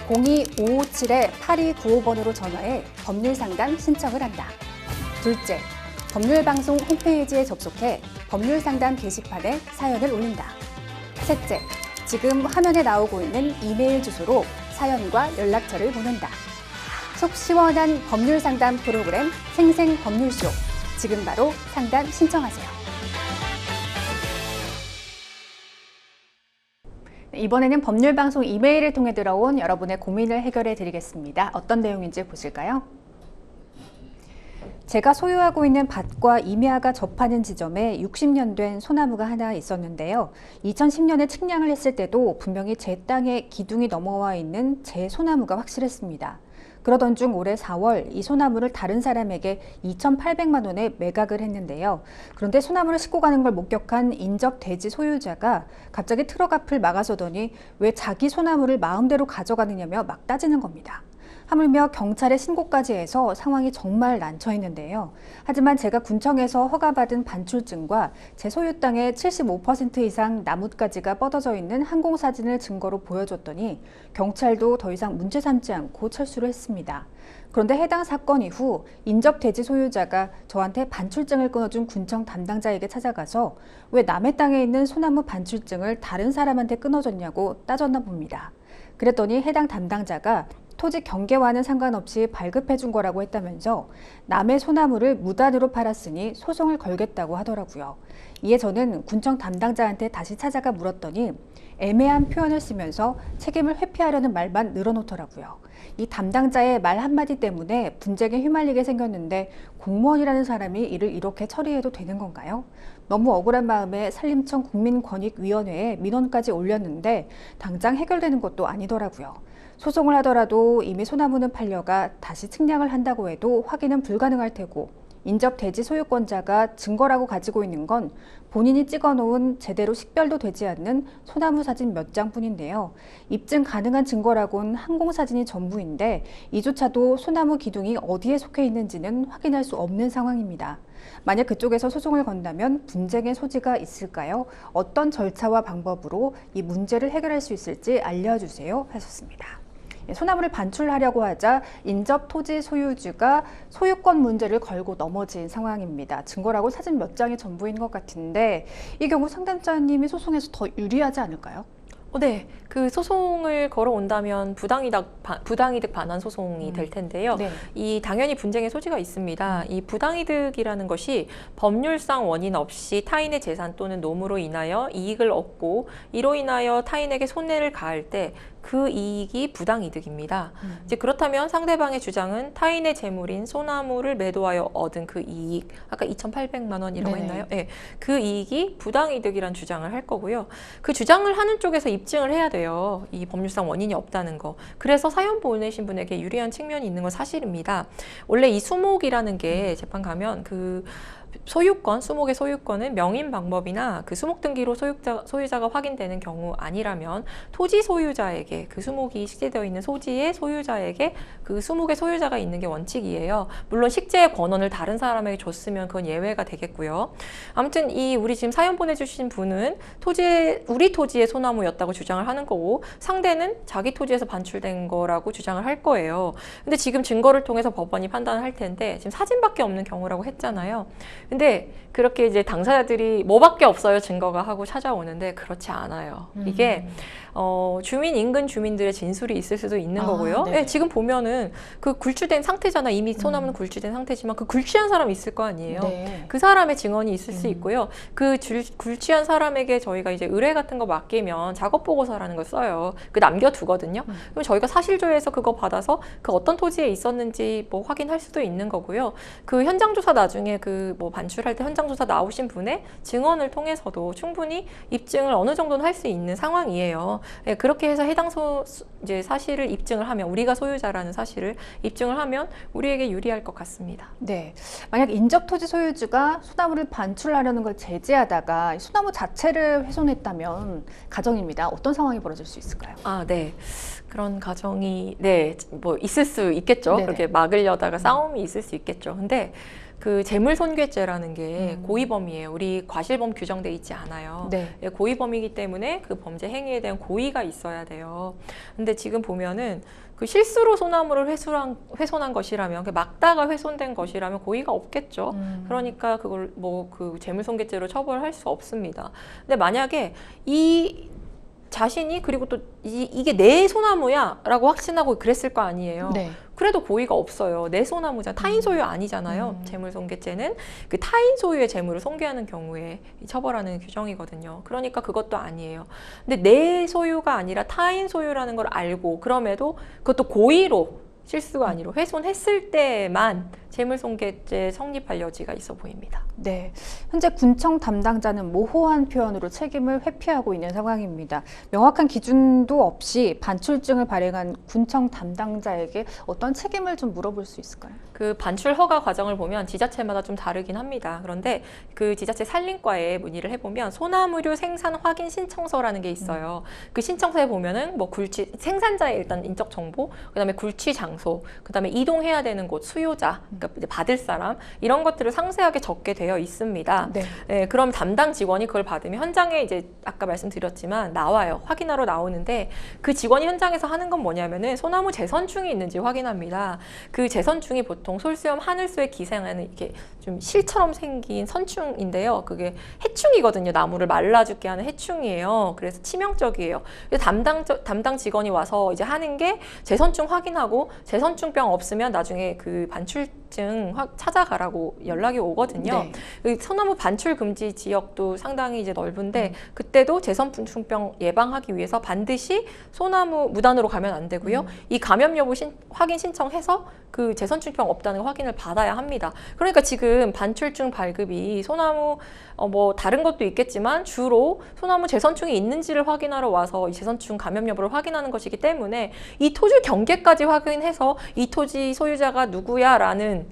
02-557-8295번으로 전화해 법률 상담 신청을 한다. 둘째, 법률방송 홈페이지에 접속해 법률 상담 게시판에 사연을 올린다. 셋째, 지금 화면에 나오고 있는 이메일 주소로 사연과 연락처를 보낸다. 속 시원한 법률 상담 프로그램 생생법률쇼. 지금 바로 상담 신청하세요. 이번에는 법률방송 이메일을 통해 들어온 여러분의 고민을 해결해 드리겠습니다. 어떤 내용인지 보실까요? 제가 소유하고 있는 밭과 임야가 접하는 지점에 60년 된 소나무가 하나 있었는데요. 2010년에 측량을 했을 때도 분명히 제 땅에 기둥이 넘어와 있는 제 소나무가 확실했습니다. 그러던 중 올해 4월 이 소나무를 다른 사람에게 2,800만 원에 매각을 했는데요. 그런데 소나무를 싣고 가는 걸 목격한 인접 대지 소유자가 갑자기 트럭 앞을 막아서더니 왜 자기 소나무를 마음대로 가져가느냐며 막 따지는 겁니다. 하물며 경찰에 신고까지 해서 상황이 정말 난처했는데요. 하지만 제가 군청에서 허가받은 반출증과 제 소유 땅의 75% 이상 나뭇가지가 뻗어져 있는 항공사진을 증거로 보여줬더니 경찰도 더 이상 문제 삼지 않고 철수를 했습니다. 그런데 해당 사건 이후 인접 대지 소유자가 저한테 반출증을 끊어준 군청 담당자에게 찾아가서 왜 남의 땅에 있는 소나무 반출증을 다른 사람한테 끊어줬냐고 따졌나 봅니다. 그랬더니 해당 담당자가 토지 경계와는 상관없이 발급해 준 거라고 했다면서 남의 소나무를 무단으로 팔았으니 소송을 걸겠다고 하더라고요. 이에 저는 군청 담당자한테 다시 찾아가 물었더니 애매한 표현을 쓰면서 책임을 회피하려는 말만 늘어놓더라고요. 이 담당자의 말 한마디 때문에 분쟁에 휘말리게 생겼는데 공무원이라는 사람이 이를 이렇게 처리해도 되는 건가요? 너무 억울한 마음에 산림청 국민권익위원회에 민원까지 올렸는데 당장 해결되는 것도 아니더라고요. 소송을 하더라도 이미 소나무는 팔려가 다시 측량을 한다고 해도 확인은 불가능할 테고 인접 대지 소유권자가 증거라고 가지고 있는 건 본인이 찍어놓은 제대로 식별도 되지 않는 소나무 사진 몇 장뿐인데요. 입증 가능한 증거라곤 항공사진이 전부인데 이조차도 소나무 기둥이 어디에 속해 있는지는 확인할 수 없는 상황입니다. 만약 그쪽에서 소송을 건다면 분쟁의 소지가 있을까요? 어떤 절차와 방법으로 이 문제를 해결할 수 있을지 알려주세요 하셨습니다. 소나무를 반출하려고 하자 인접 토지 소유주가 소유권 문제를 걸고 넘어진 상황입니다. 증거라고 사진 몇 장이 전부인 것 같은데 이 경우 상담자님이 소송에서 더 유리하지 않을까요? 네, 그 소송을 걸어온다면 부당이득 반환 소송이 될 텐데요. 네. 이 당연히 분쟁의 소지가 있습니다. 이 부당이득이라는 것이 법률상 원인 없이 타인의 재산 또는 노무로 인하여 이익을 얻고 이로 인하여 타인에게 손해를 가할 때 그 이익이 부당이득입니다. 이제 그렇다면 상대방의 주장은 타인의 재물인 소나무를 매도하여 얻은 그 이익, 아까 2,800만 원이라고 네네. 했나요? 네, 그 이익이 부당이득이란 주장을 할 거고요. 그 주장을 하는 쪽에서 입증을 해야 돼요. 이 법률상 원인이 없다는 거. 그래서 사연 보내신 분에게 유리한 측면이 있는 건 사실입니다. 원래 이 수목이라는 게 재판 가면 그 소유권, 수목의 소유권은 명인 방법이나 그 수목 등기로 소유자가 확인되는 경우 아니라면 토지 소유자에게 그 수목이 식재되어 있는 소지의 소유자에게 그 수목의 소유자가 있는 게 원칙이에요. 물론 식재의 권한을 다른 사람에게 줬으면 그건 예외가 되겠고요. 아무튼 이 우리 지금 사연 보내주신 분은 우리 토지의 소나무였다고 주장을 하는 거고 상대는 자기 토지에서 반출된 거라고 주장을 할 거예요. 근데 지금 증거를 통해서 법원이 판단을 할 텐데 지금 사진밖에 없는 경우라고 했잖아요. 근데 그렇게 이제 당사자들이 뭐밖에 없어요 증거가 하고 찾아오는데 그렇지 않아요. 이게 인근 주민들의 진술이 있을 수도 있는 거고요. 네. 네, 지금 보면은 그 굴추된 상태잖아. 이미 소나무는 굴추된 상태지만 그 굴취한 사람이 있을 거 아니에요. 네. 그 사람의 증언이 있을 수 있고요. 그 굴취한 사람에게 저희가 이제 의뢰 같은 거 맡기면 작업 보고서라는 걸 써요. 그 남겨두거든요. 그럼 저희가 사실조회해서 그거 받아서 그 어떤 토지에 있었는지 뭐 확인할 수도 있는 거고요. 그 현장 조사 나중에 그 뭐 반출할 때 현장 조사 나오신 분의 증언을 통해서도 충분히 입증을 어느 정도는 할 수 있는 상황이에요. 네, 그렇게 해서 해당 이제 사실을 입증을 하면 우리가 소유자라는 사실을 입증을 하면 우리에게 유리할 것 같습니다. 네. 만약 인접 토지 소유주가 소나무를 반출하려는 걸 제지하다가 이 소나무 자체를 훼손했다면 가정입니다. 어떤 상황이 벌어질 수 있을까요? 아, 네. 그런 가정이 뭐 있을 수 있겠죠. 네네. 그렇게 막으려다가 싸움이 있을 수 있겠죠. 근데 그 재물손괴죄라는 게 고의범이에요. 우리 과실범 규정돼 있지 않아요. 네. 고의범이기 때문에 그 범죄 행위에 대한 고의가 있어야 돼요. 근데 지금 보면은 그 실수로 소나무를 훼손한 것이라면, 그 막다가 훼손된 것이라면 고의가 없겠죠. 그러니까 그걸 뭐 그 재물손괴죄로 처벌할 수 없습니다. 근데 만약에 이 자신이 그리고 또 이게 내 소나무야 라고 확신하고 그랬을 거 아니에요. 네. 그래도 고의가 없어요. 내 소나무잖아. 타인 소유 아니잖아요. 재물손괴죄는 그 타인 소유의 재물을 손괴하는 경우에 처벌하는 규정이거든요. 그러니까 그것도 아니에요. 근데 내 소유가 아니라 타인 소유라는 걸 알고 그럼에도 그것도 고의로 실수가 아니라 훼손했을 때만 재물손괴죄 성립할 여지가 있어 보입니다. 네, 현재 군청 담당자는 모호한 표현으로 책임을 회피하고 있는 상황입니다. 명확한 기준도 없이 반출증을 발행한 군청 담당자에게 어떤 책임을 좀 물어볼 수 있을까요? 그 반출 허가 과정을 보면 지자체마다 좀 다르긴 합니다. 그런데 그 지자체 산림과에 문의를 해보면 소나무류 생산 확인 신청서라는 게 있어요. 그 신청서에 보면은 뭐 굴치 생산자의 일단 인적 정보, 그다음에 굴치 장소, 그다음에 이동해야 되는 곳, 수요자, 그러니까 이제 받을 사람 이런 것들을 상세하게 적게 되어 있습니다. 네. 예, 그럼 담당 직원이 그걸 받으면 현장에 이제 아까 말씀드렸지만 나와요. 확인하러 나오는데 그 직원이 현장에서 하는 건 뭐냐면은 소나무 재선충이 있는지 확인합니다. 그 재선충이 보통 솔수염 하늘소에 기생하는 이렇게 좀 실처럼 생긴 선충인데요. 그게 해충이거든요. 나무를 말라 죽게 하는 해충이에요. 그래서 치명적이에요. 담당 직원이 와서 이제 하는 게 재선충 확인하고 재선충병 없으면 나중에 그 반출증 찾아가라고 연락이 오거든요. 네. 그 소나무 반출 금지 지역도 상당히 이제 넓은데 그때도 재선충병 예방하기 위해서 반드시 소나무 무단으로 가면 안 되고요. 이 감염 여부 확인 신청해서 그 재선충병 없다는 확인을 받아야 합니다. 그러니까 지금 반출증 발급이 소나무 뭐 다른 것도 있겠지만 주로 소나무 재선충이 있는지를 확인하러 와서 이 재선충 감염 여부를 확인하는 것이기 때문에 이 토지 경계까지 확인해서 이 토지 소유자가 누구야라는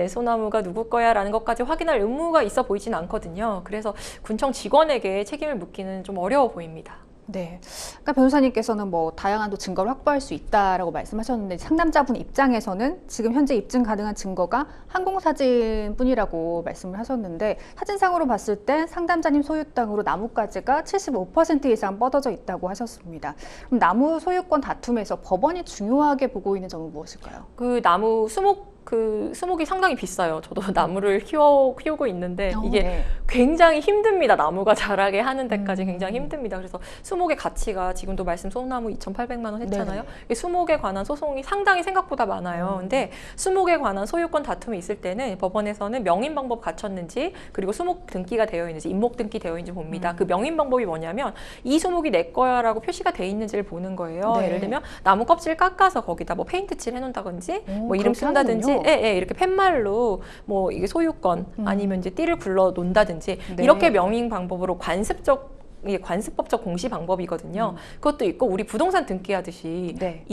소나무가 누구 거야라는 것까지 확인할 의무가 있어 보이진 않거든요. 그래서 군청 직원에게 책임을 묻기는 좀 어려워 보입니다. 네. 그러니까 변호사님께서는 뭐 다양한 또 증거를 확보할 수 있다라고 말씀하셨는데 상담자분 입장에서는 지금 현재 입증 가능한 증거가 항공사진뿐이라고 말씀을 하셨는데 사진상으로 봤을 때 상담자님 소유 땅으로 나무가지가 75% 이상 뻗어져 있다고 하셨습니다. 그럼 나무 소유권 다툼에서 법원이 중요하게 보고 있는 점은 무엇일까요? 그 나무 수목이 상당히 비싸요. 저도 나무를 키우고 있는데 이게 네. 굉장히 힘듭니다. 나무가 자라게 하는 데까지 굉장히 힘듭니다. 그래서 수목의 가치가 지금도 말씀 소나무 2,800만 원 했잖아요. 이 수목에 관한 소송이 상당히 생각보다 많아요. 근데 수목에 관한 소유권 다툼이 있을 때는 법원에서는 명인 방법 갖췄는지 그리고 수목 등기가 되어 있는지 임목 등기 되어 있는지 봅니다. 그 명인 방법이 뭐냐면 이 수목이 내 거야라고 표시가 돼 있는지를 보는 거예요. 네. 예를 들면 나무 껍질 깎아서 거기다 뭐 페인트 칠 해놓는다든지 뭐 이름 그렇게 쓴다든지 하는군요. 이렇게 팻말로 뭐 이게 소유권 아니면 이제 띠를 굴러 놓는다든지 네. 이렇게 명인 방법으로 이게 관습법적 공시 방법이거든요. 그것도 있고 우리 부동산 등기하듯이 네.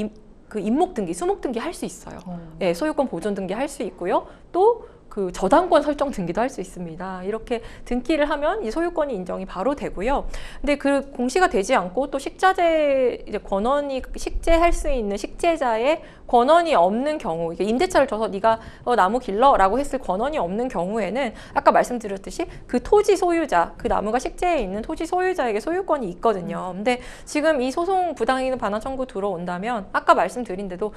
그 임목 등기, 수목 등기 할 수 있어요. 예, 소유권 보존 등기 할 수 있고요. 또 그 저당권 설정 등기도 할 수 있습니다. 이렇게 등기를 하면 이 소유권이 인정이 바로 되고요. 근데 그 공시가 되지 않고 또 식자재 이제 권한이 식재할 수 있는 식재자의 권한이 없는 경우, 이게 임대차를 줘서 네가 나무 길러라고 했을 권한이 없는 경우에는 아까 말씀드렸듯이 그 토지 소유자, 그 나무가 식재해 있는 토지 소유자에게 소유권이 있거든요. 근데 지금 이 소송 부당이익 반환 청구 들어온다면 아까 말씀드린 대로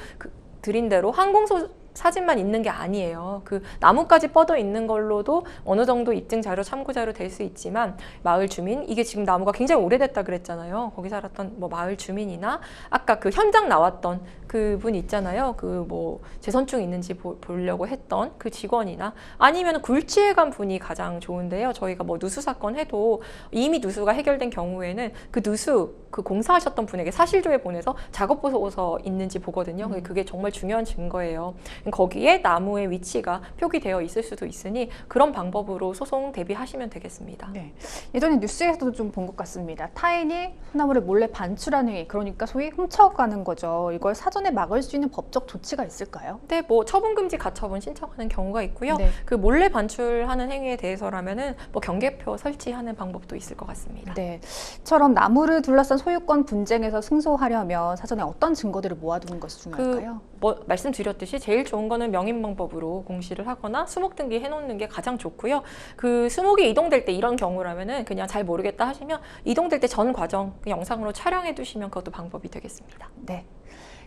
사진만 있는 게 아니에요. 그 나무까지 뻗어 있는 걸로도 어느 정도 입증 자료, 참고 자료 될 수 있지만 마을 주민, 이게 지금 나무가 굉장히 오래됐다 그랬잖아요. 거기 살았던 뭐 마을 주민이나 아까 그 현장 나왔던 그분 있잖아요. 그 뭐 재선충 있는지 보려고 했던 그 직원이나 아니면 굴치에 간 분이 가장 좋은데요. 저희가 뭐 누수 사건 해도 이미 누수가 해결된 경우에는 그 공사하셨던 분에게 사실조회 보내서 작업 보고서 있는지 보거든요. 그게 정말 중요한 증거예요. 거기에 나무의 위치가 표기되어 있을 수도 있으니 그런 방법으로 소송 대비하시면 되겠습니다. 네. 예전에 뉴스에서도 좀 본 것 같습니다. 타인이 소나무를 몰래 반출하는 행위, 그러니까 소위 훔쳐가는 거죠. 이걸 사전에 막을 수 있는 법적 조치가 있을까요? 네, 뭐 처분금지 가처분 신청하는 경우가 있고요. 네. 그 몰래 반출하는 행위에 대해서라면은 뭐 경계표 설치하는 방법도 있을 것 같습니다. 네. 처럼 나무를 둘러싼 소유권 분쟁에서 승소하려면 사전에 어떤 증거들을 모아두는 것이 중요할까요? 뭐 말씀드렸듯이 제일 좋은 거는 명인 방법으로 공시를 하거나 수목 등기 해놓는 게 가장 좋고요. 그 수목이 이동될 때 이런 경우라면은 그냥 잘 모르겠다 하시면 이동될 때 전 과정 그 영상으로 촬영해 두시면 그것도 방법이 되겠습니다. 네.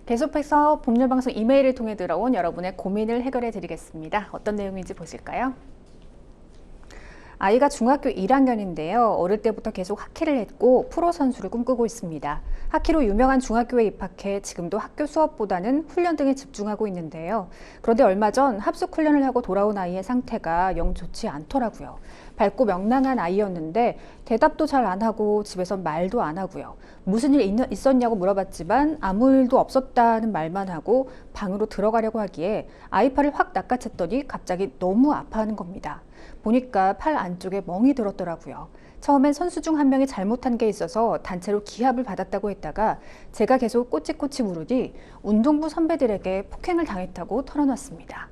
계속해서 법률방송 이메일을 통해 들어온 여러분의 고민을 해결해 드리겠습니다. 어떤 내용인지 보실까요? 아이가 중학교 1학년인데요. 어릴 때부터 계속 하키를 했고 프로 선수를 꿈꾸고 있습니다. 하키로 유명한 중학교에 입학해 지금도 학교 수업보다는 훈련 등에 집중하고 있는데요. 그런데 얼마 전 합숙 훈련을 하고 돌아온 아이의 상태가 영 좋지 않더라고요. 밝고 명랑한 아이였는데 대답도 잘 안 하고 집에서 말도 안 하고요. 무슨 일 있었냐고 물어봤지만 아무 일도 없었다는 말만 하고 방으로 들어가려고 하기에 아이팔을 확 낚아챘더니 갑자기 너무 아파하는 겁니다. 보니까 팔 안쪽에 멍이 들었더라고요. 처음엔 선수 중 한 명이 잘못한 게 있어서 단체로 기합을 받았다고 했다가 제가 계속 꼬치꼬치 물으니 운동부 선배들에게 폭행을 당했다고 털어놨습니다.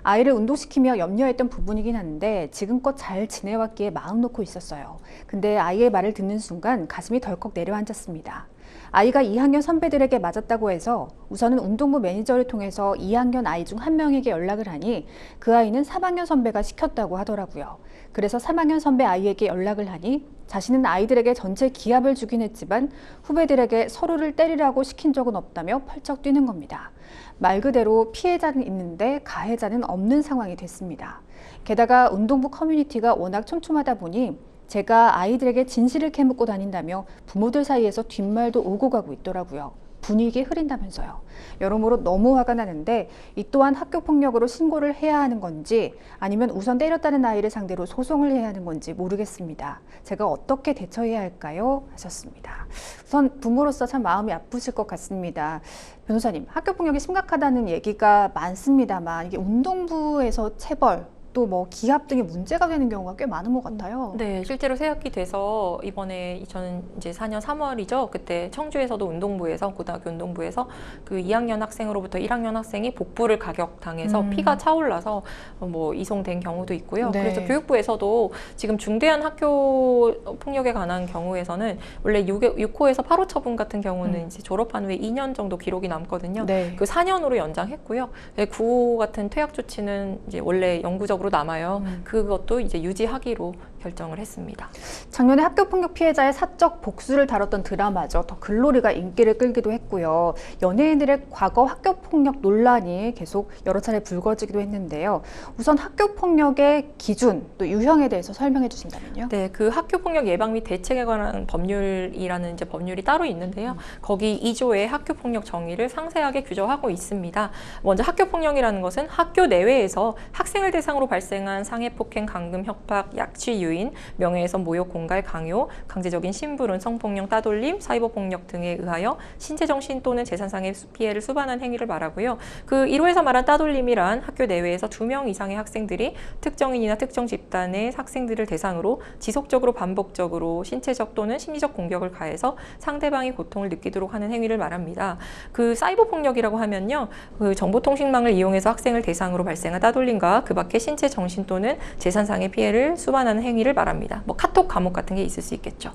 아이를 운동시키며 염려했던 부분이긴 한데 지금껏 잘 지내왔기에 마음 놓고 있었어요. 근데 아이의 말을 듣는 순간 가슴이 덜컥 내려앉았습니다. 아이가 2학년 선배들에게 맞았다고 해서 우선은 운동부 매니저를 통해서 2학년 아이 중 한 명에게 연락을 하니 그 아이는 3학년 선배가 시켰다고 하더라고요. 그래서 3학년 선배 아이에게 연락을 하니 자신은 아이들에게 전체 기합을 주긴 했지만 후배들에게 서로를 때리라고 시킨 적은 없다며 펄쩍 뛰는 겁니다. 말 그대로 피해자는 있는데 가해자는 없는 상황이 됐습니다. 게다가 운동부 커뮤니티가 워낙 촘촘하다 보니 제가 아이들에게 진실을 캐묻고 다닌다며 부모들 사이에서 뒷말도 오고 가고 있더라고요. 분위기 흐린다면서요. 여러모로 너무 화가 나는데 이 또한 학교폭력으로 신고를 해야 하는 건지 아니면 우선 때렸다는 아이를 상대로 소송을 해야 하는 건지 모르겠습니다. 제가 어떻게 대처해야 할까요? 하셨습니다. 우선 부모로서 참 마음이 아프실 것 같습니다. 변호사님, 학교폭력이 심각하다는 얘기가 많습니다만 이게 운동부에서 체벌 또 뭐 기합 등의 문제가 되는 경우가 꽤 많은 것 같아요. 네, 실제로 새학기 돼서 이번에 저는 이제 4년 3월이죠. 그때 청주에서도 운동부에서 고등학교 운동부에서 그 2학년 학생으로부터 1학년 학생이 복부를 가격당해서 피가 차올라서 뭐 이송된 경우도 있고요. 네. 그래서 교육부에서도 지금 중대한 학교 폭력에 관한 경우에서는 원래 6호에서 8호 처분 같은 경우는 이제 졸업한 후에 2년 정도 기록이 남거든요. 네. 그 4년으로 연장했고요. 9호 같은 퇴학 조치는 이제 원래 영구적으로 남아요. 그것도 이제 유지하기로 결정을 했습니다. 작년에 학교폭력 피해자의 사적 복수를 다뤘던 드라마죠. 더 글로리가 인기를 끌기도 했고요. 연예인들의 과거 학교폭력 논란이 계속 여러 차례 불거지기도 했는데요. 우선 학교폭력의 기준, 또 유형에 대해서 설명해 주신다면요. 네, 그 학교폭력 예방 및 대책에 관한 법률이라는 이제 법률이 따로 있는데요. 거기 2조의 학교폭력 정의를 상세하게 규정하고 있습니다. 먼저 학교폭력이라는 것은 학교 내외에서 학생을 대상으로 발생한 상해폭행, 강금, 협박, 약취, 유인, 명예훼손, 모욕, 공갈, 강요, 강제적인 심부름, 성폭력, 따돌림, 사이버폭력 등에 의하여 신체, 정신 또는 재산상의 피해를 수반한 행위를 말하고요. 그 1호에서 말한 따돌림이란 학교 내외에서 2명 이상의 학생들이 특정인이나 특정 집단의 학생들을 대상으로 지속적으로 반복적으로 신체적 또는 심리적 공격을 가해서 상대방이 고통을 느끼도록 하는 행위를 말합니다. 그 사이버폭력이라고 하면요. 그 정보통신망을 이용해서 학생을 대상으로 발생한 따돌림과 그 밖에 신체, 정신 또는 재산상의 피해를 수반하는 행위를 말합니다. 뭐 카톡 감옥 같은 게 있을 수 있겠죠.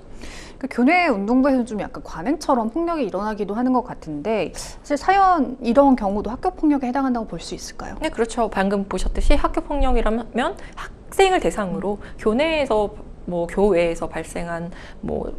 그 교내 운동부에서 좀 약간 관행처럼 폭력이 일어나기도 하는 것 같은데 사실 사연 이런 경우도 학교폭력에 해당한다고 볼 수 있을까요? 네, 그렇죠. 방금 보셨듯이 학교폭력이라면 학생을 대상으로 교내에서 뭐 교외에서 발생한 뭐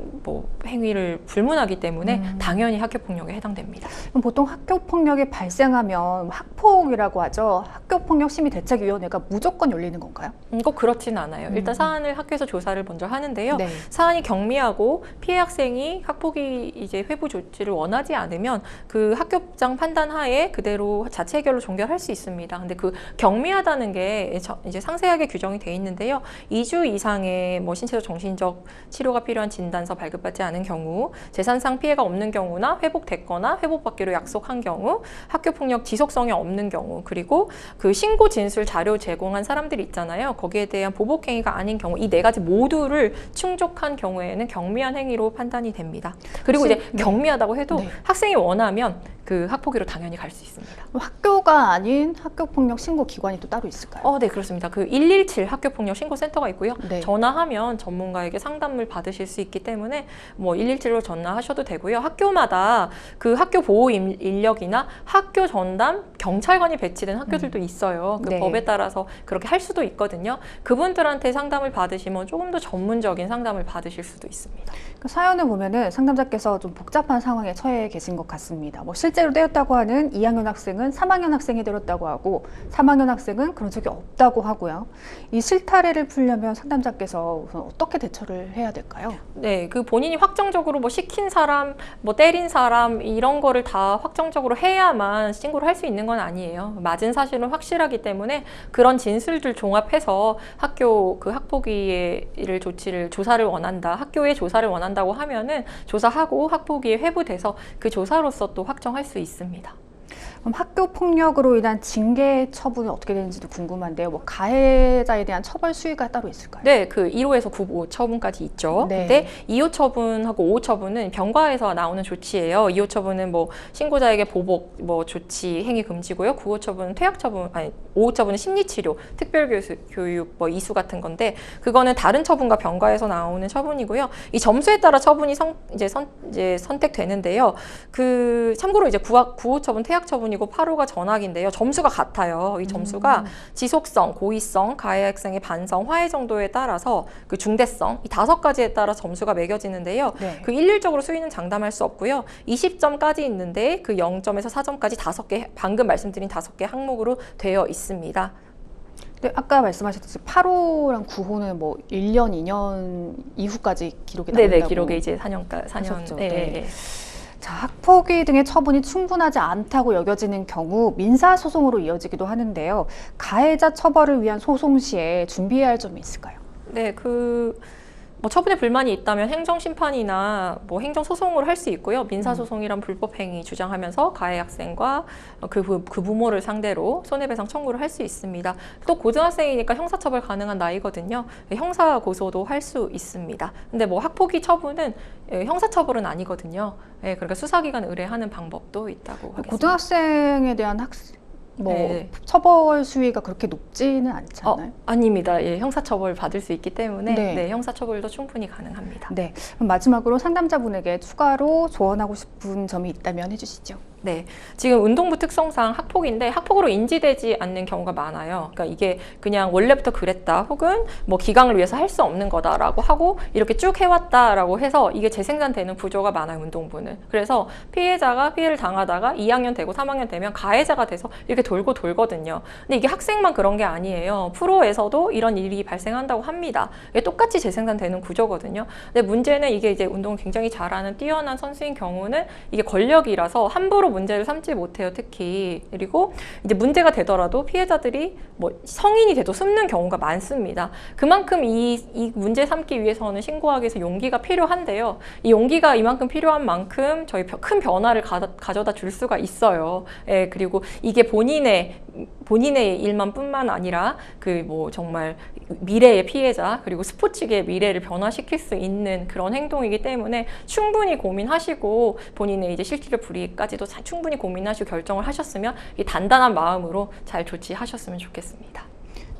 행위를 불문하기 때문에 당연히 학교폭력에 해당됩니다. 그럼 보통 학교폭력이 발생하면 학폭이라고 하죠. 학교폭력심의대책위원회가 무조건 열리는 건가요? 꼭 그렇지는 않아요. 일단 사안을 학교에서 조사를 먼저 하는데요. 네. 사안이 경미하고 피해 학생이 학폭이 이제 회부 조치를 원하지 않으면 그 학교장 판단 하에 그대로 자체 해결로 종결할 수 있습니다. 근데 그 경미하다는 게 이제 상세하게 규정이 돼 있는데요. 2주 이상의 뭐 신체적 정신적 치료가 필요한 진단서 발급받지 않은 경우, 재산상 피해가 없는 경우나 회복됐거나 회복받기로 약속한 경우, 학교폭력 지속성이 없는 경우, 그리고 그 신고 진술 자료 제공한 사람들이 있잖아요. 거기에 대한 보복행위가 아닌 경우, 이 네 가지 모두를 충족한 경우에는 경미한 행위로 판단이 됩니다. 그리고 이제 경미하다고 해도 네. 학생이 원하면 그 학폭위로 당연히 갈 수 있습니다. 학교가 아닌 학교폭력 신고 기관이 또 따로 있을까요? 네, 그렇습니다. 그 117 학교폭력 신고센터가 있고요. 네. 전화하면 전문가에게 상담을 받으실 수 있기 때문에 뭐 117로 전화하셔도 되고요. 학교마다 그 학교 보호 인력이나 학교 전담 경찰관이 배치된 학교들도 있어요. 그 네. 법에 따라서 그렇게 할 수도 있거든요. 그분들한테 상담을 받으시면 조금 더 전문적인 상담을 받으실 수도 있습니다. 그 사연을 보면은 상담자께서 좀 복잡한 상황에 처해 계신 것 같습니다. 뭐 실제 실제로 때렸다고 하는 2학년 학생은 3학년 학생이 때렸다고 하고 3학년 학생은 그런 적이 없다고 하고요. 이 실타래를 풀려면 상담자께서 우선 어떻게 대처를 해야 될까요? 네, 그 본인이 확정적으로 뭐 시킨 사람, 뭐 때린 사람 이런 거를 다 확정적으로 해야만 신고를 할 수 있는 건 아니에요. 맞은 사실은 확실하기 때문에 그런 진술들 종합해서 학교 그 학폭위의 조사를 원한다, 학교에 조사를 원한다고 하면은 조사하고 학폭위에 회부돼서 그 조사로서 또 확정할 수 있습니다. 그럼 학교 폭력으로 인한 징계 처분이 어떻게 되는지도 궁금한데요. 뭐 가해자에 대한 처벌 수위가 따로 있을까요? 네, 그 1호에서 9호 처분까지 있죠. 네. 근데 2호 처분하고 5호 처분은 병과에서 나오는 조치예요. 2호 처분은 뭐 신고자에게 보복 뭐 조치 행위 금지고요. 9호 처분은 퇴학 처분, 아니 5호 처분은 심리치료, 특별교육 뭐 이수 같은 건데 그거는 다른 처분과 병과에서 나오는 처분이고요. 이 점수에 따라 처분이 선택되는데요. 그 참고로 이제 9호 처분 퇴학 처분이고 8호가 전학인데요. 점수가 같아요. 이 점수가 지속성, 고의성, 가해 학생의 반성, 화해 정도에 따라서 그 중대성 이 5가지에 따라 점수가 매겨지는데요. 네. 그 일률적으로 수위는 장담할 수 없고요. 20점까지 있는데 그 0점에서 4점까지 5개 방금 말씀드린 5개 항목으로 되어 있습니다. 근데 아까 말씀하셨듯이 8호랑 9호는 뭐 1년, 2년 이후까지 기록이 남는다고. 네네, 기록에 이제 4년. 하셨죠. 네. 네. 자, 학폭위 등의 처분이 충분하지 않다고 여겨지는 경우 민사소송으로 이어지기도 하는데요. 가해자 처벌을 위한 소송 시에 준비해야 할 점이 있을까요? 네, 뭐 처분에 불만이 있다면 행정심판이나 뭐 행정소송을 할 수 있고요. 민사소송이란 불법행위 주장하면서 가해 학생과 그 부모를 상대로 손해배상 청구를 할 수 있습니다. 또 고등학생이니까 형사처벌 가능한 나이거든요. 형사고소도 할 수 있습니다. 근데 뭐 학폭위 처분은 형사처벌은 아니거든요. 그러니까 수사기관 의뢰하는 방법도 있다고 하겠습니다. 고등학생에 대한 네. 처벌 수위가 그렇게 높지는 않지 않나요? 아닙니다. 예, 형사처벌 받을 수 있기 때문에 네. 네, 형사처벌도 충분히 가능합니다. 네. 그럼 마지막으로 상담자분에게 추가로 조언하고 싶은 점이 있다면 해주시죠. 네, 지금 운동부 특성상 학폭인데 학폭으로 인지되지 않는 경우가 많아요. 그러니까 이게 그냥 원래부터 그랬다 혹은 뭐 기강을 위해서 할 수 없는 거다라고 하고 이렇게 쭉 해왔다라고 해서 이게 재생산되는 구조가 많아요, 운동부는. 그래서 피해자가 피해를 당하다가 2학년 되고 3학년 되면 가해자가 돼서 이렇게 돌고 돌거든요. 근데 이게 학생만 그런 게 아니에요. 프로에서도 이런 일이 발생한다고 합니다. 이게 똑같이 재생산되는 구조거든요. 근데 문제는 이게 이제 운동을 굉장히 잘하는 뛰어난 선수인 경우는 이게 권력이라서 함부로 문제를 삼지 못해요, 특히. 그리고 이제 문제가 되더라도 피해자들이 뭐 성인이 돼도 숨는 경우가 많습니다. 그만큼 이 문제 삼기 위해서는 신고하기 위해서 용기가 필요한데요. 이 용기가 이만큼 필요한 만큼 저희 큰 변화를 가져다 줄 수가 있어요. 예, 그리고 이게 본인의 일만 뿐만 아니라 그 뭐 정말 미래의 피해자 그리고 스포츠계의 미래를 변화시킬 수 있는 그런 행동이기 때문에 충분히 고민하시고 본인의 이제 실질적 불이익까지도 충분히 고민하시고 결정을 하셨으면 이 단단한 마음으로 잘 조치하셨으면 좋겠습니다.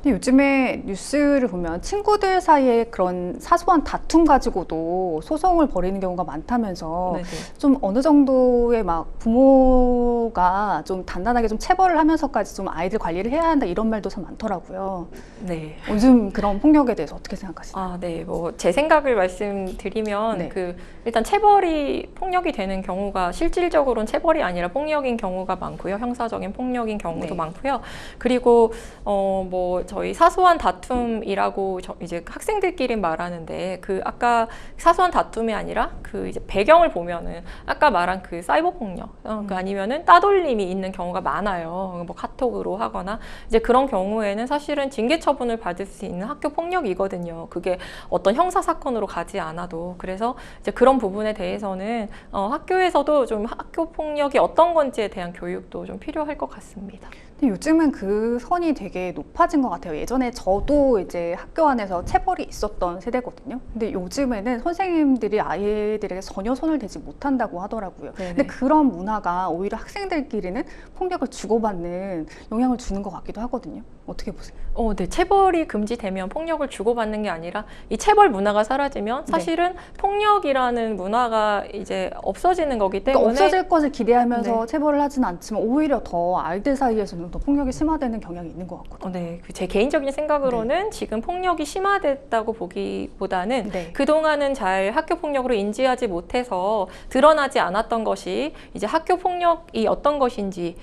근데 요즘에 뉴스를 보면 친구들 사이에 그런 사소한 다툼 가지고도 소송을 벌이는 경우가 많다면서 네네. 좀 어느 정도의 막 부모가 좀 단단하게 좀 체벌을 하면서까지 좀 아이들 관리를 해야 한다 이런 말도 참 많더라고요. 네. 요즘 그런 폭력에 대해서 어떻게 생각하시나요? 네. 뭐 제 생각을 말씀드리면 네. 일단 체벌이 폭력이 되는 경우가 실질적으로는 체벌이 아니라 폭력인 경우가 많고요. 형사적인 폭력인 경우도 네. 많고요. 그리고 뭐 저희 사소한 다툼이라고 이제 학생들끼리 말하는데 아까 사소한 다툼이 아니라 이제 배경을 보면은 아까 말한 사이버 폭력 아니면은 따돌림이 있는 경우가 많아요. 뭐 카톡으로 하거나 이제 그런 경우에는 사실은 징계 처분을 받을 수 있는 학교 폭력이거든요. 그게 어떤 형사 사건으로 가지 않아도. 그래서 이제 그런 부분에 대해서는 학교에서도 좀 학교 폭력이 어떤 건지에 대한 교육도 좀 필요할 것 같습니다. 근데 요즘은 그 선이 되게 높아진 것 같아요. 예전에 저도 이제 학교 안에서 체벌이 있었던 세대거든요. 근데 요즘에는 선생님들이 아이들에게 전혀 손을 대지 못한다고 하더라고요. 네네. 근데 그런 문화가 오히려 학생들끼리는 폭력을 주고받는 영향을 주는 것 같기도 하거든요. 어떻게 보세요? 네. 체벌이 금지되면 폭력을 주고받는 게 아니라 이 체벌 문화가 사라지면 사실은 폭력이라는 문화가 이제 없어지는 거기 때문에 그러니까 없어질 것을 기대하면서 네. 체벌을 하지는 않지만 오히려 더 아이들 사이에서는 갈수록 더 폭력이 심화되는 경향이 있는 것 같거든요. 네, 제 개인적인 생각으로는 지금 폭력이 심화됐다고 보기보다는 네. 그동안은 잘 학교 폭력으로 인지하지 못해서 드러나지 않았던 것이 이제 학교 폭력이 어떤 것인지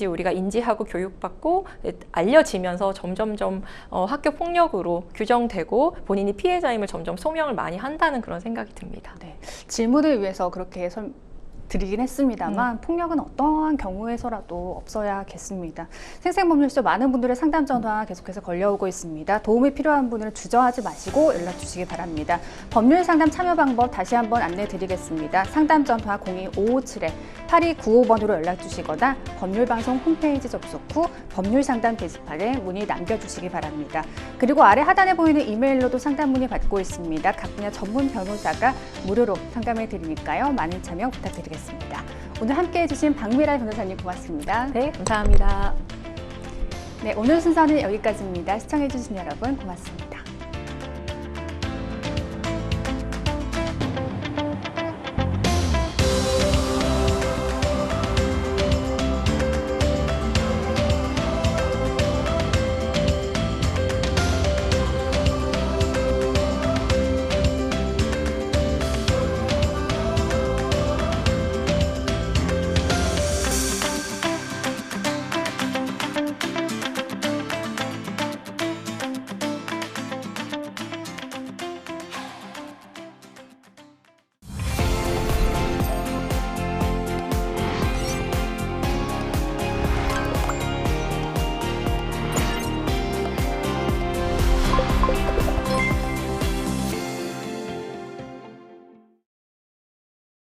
우리가 인지하고 교육받고 알려지면서 점점점 학교 폭력으로 규정되고 본인이 피해자임을 점점 소명을 많이 한다는 그런 생각이 듭니다. 네. 질문을 위해서 그렇게 드리긴 했습니다만 폭력은 어떠한 경우에서라도 없어야겠습니다. 생생법률쇼 많은 분들의 상담 전화 계속해서 걸려오고 있습니다. 도움이 필요한 분들은 주저하지 마시고 연락 주시기 바랍니다. 법률 상담 참여 방법 다시 한번 안내 드리겠습니다. 상담 전화 02-557-8295번으로 연락 주시거나 법률방송 홈페이지 접속 후 법률 상담 게시판에 문의 남겨주시기 바랍니다. 그리고 아래 하단에 보이는 이메일로도 상담 문의 받고 있습니다. 각 분야 전문 변호사가 무료로 상담해 드리니까요. 많은 참여 부탁드리겠습니다. 오늘 함께해 주신 박미라 변호사님 고맙습니다. 네, 감사합니다. 네, 오늘 순서는 여기까지입니다. 시청해 주신 여러분 고맙습니다.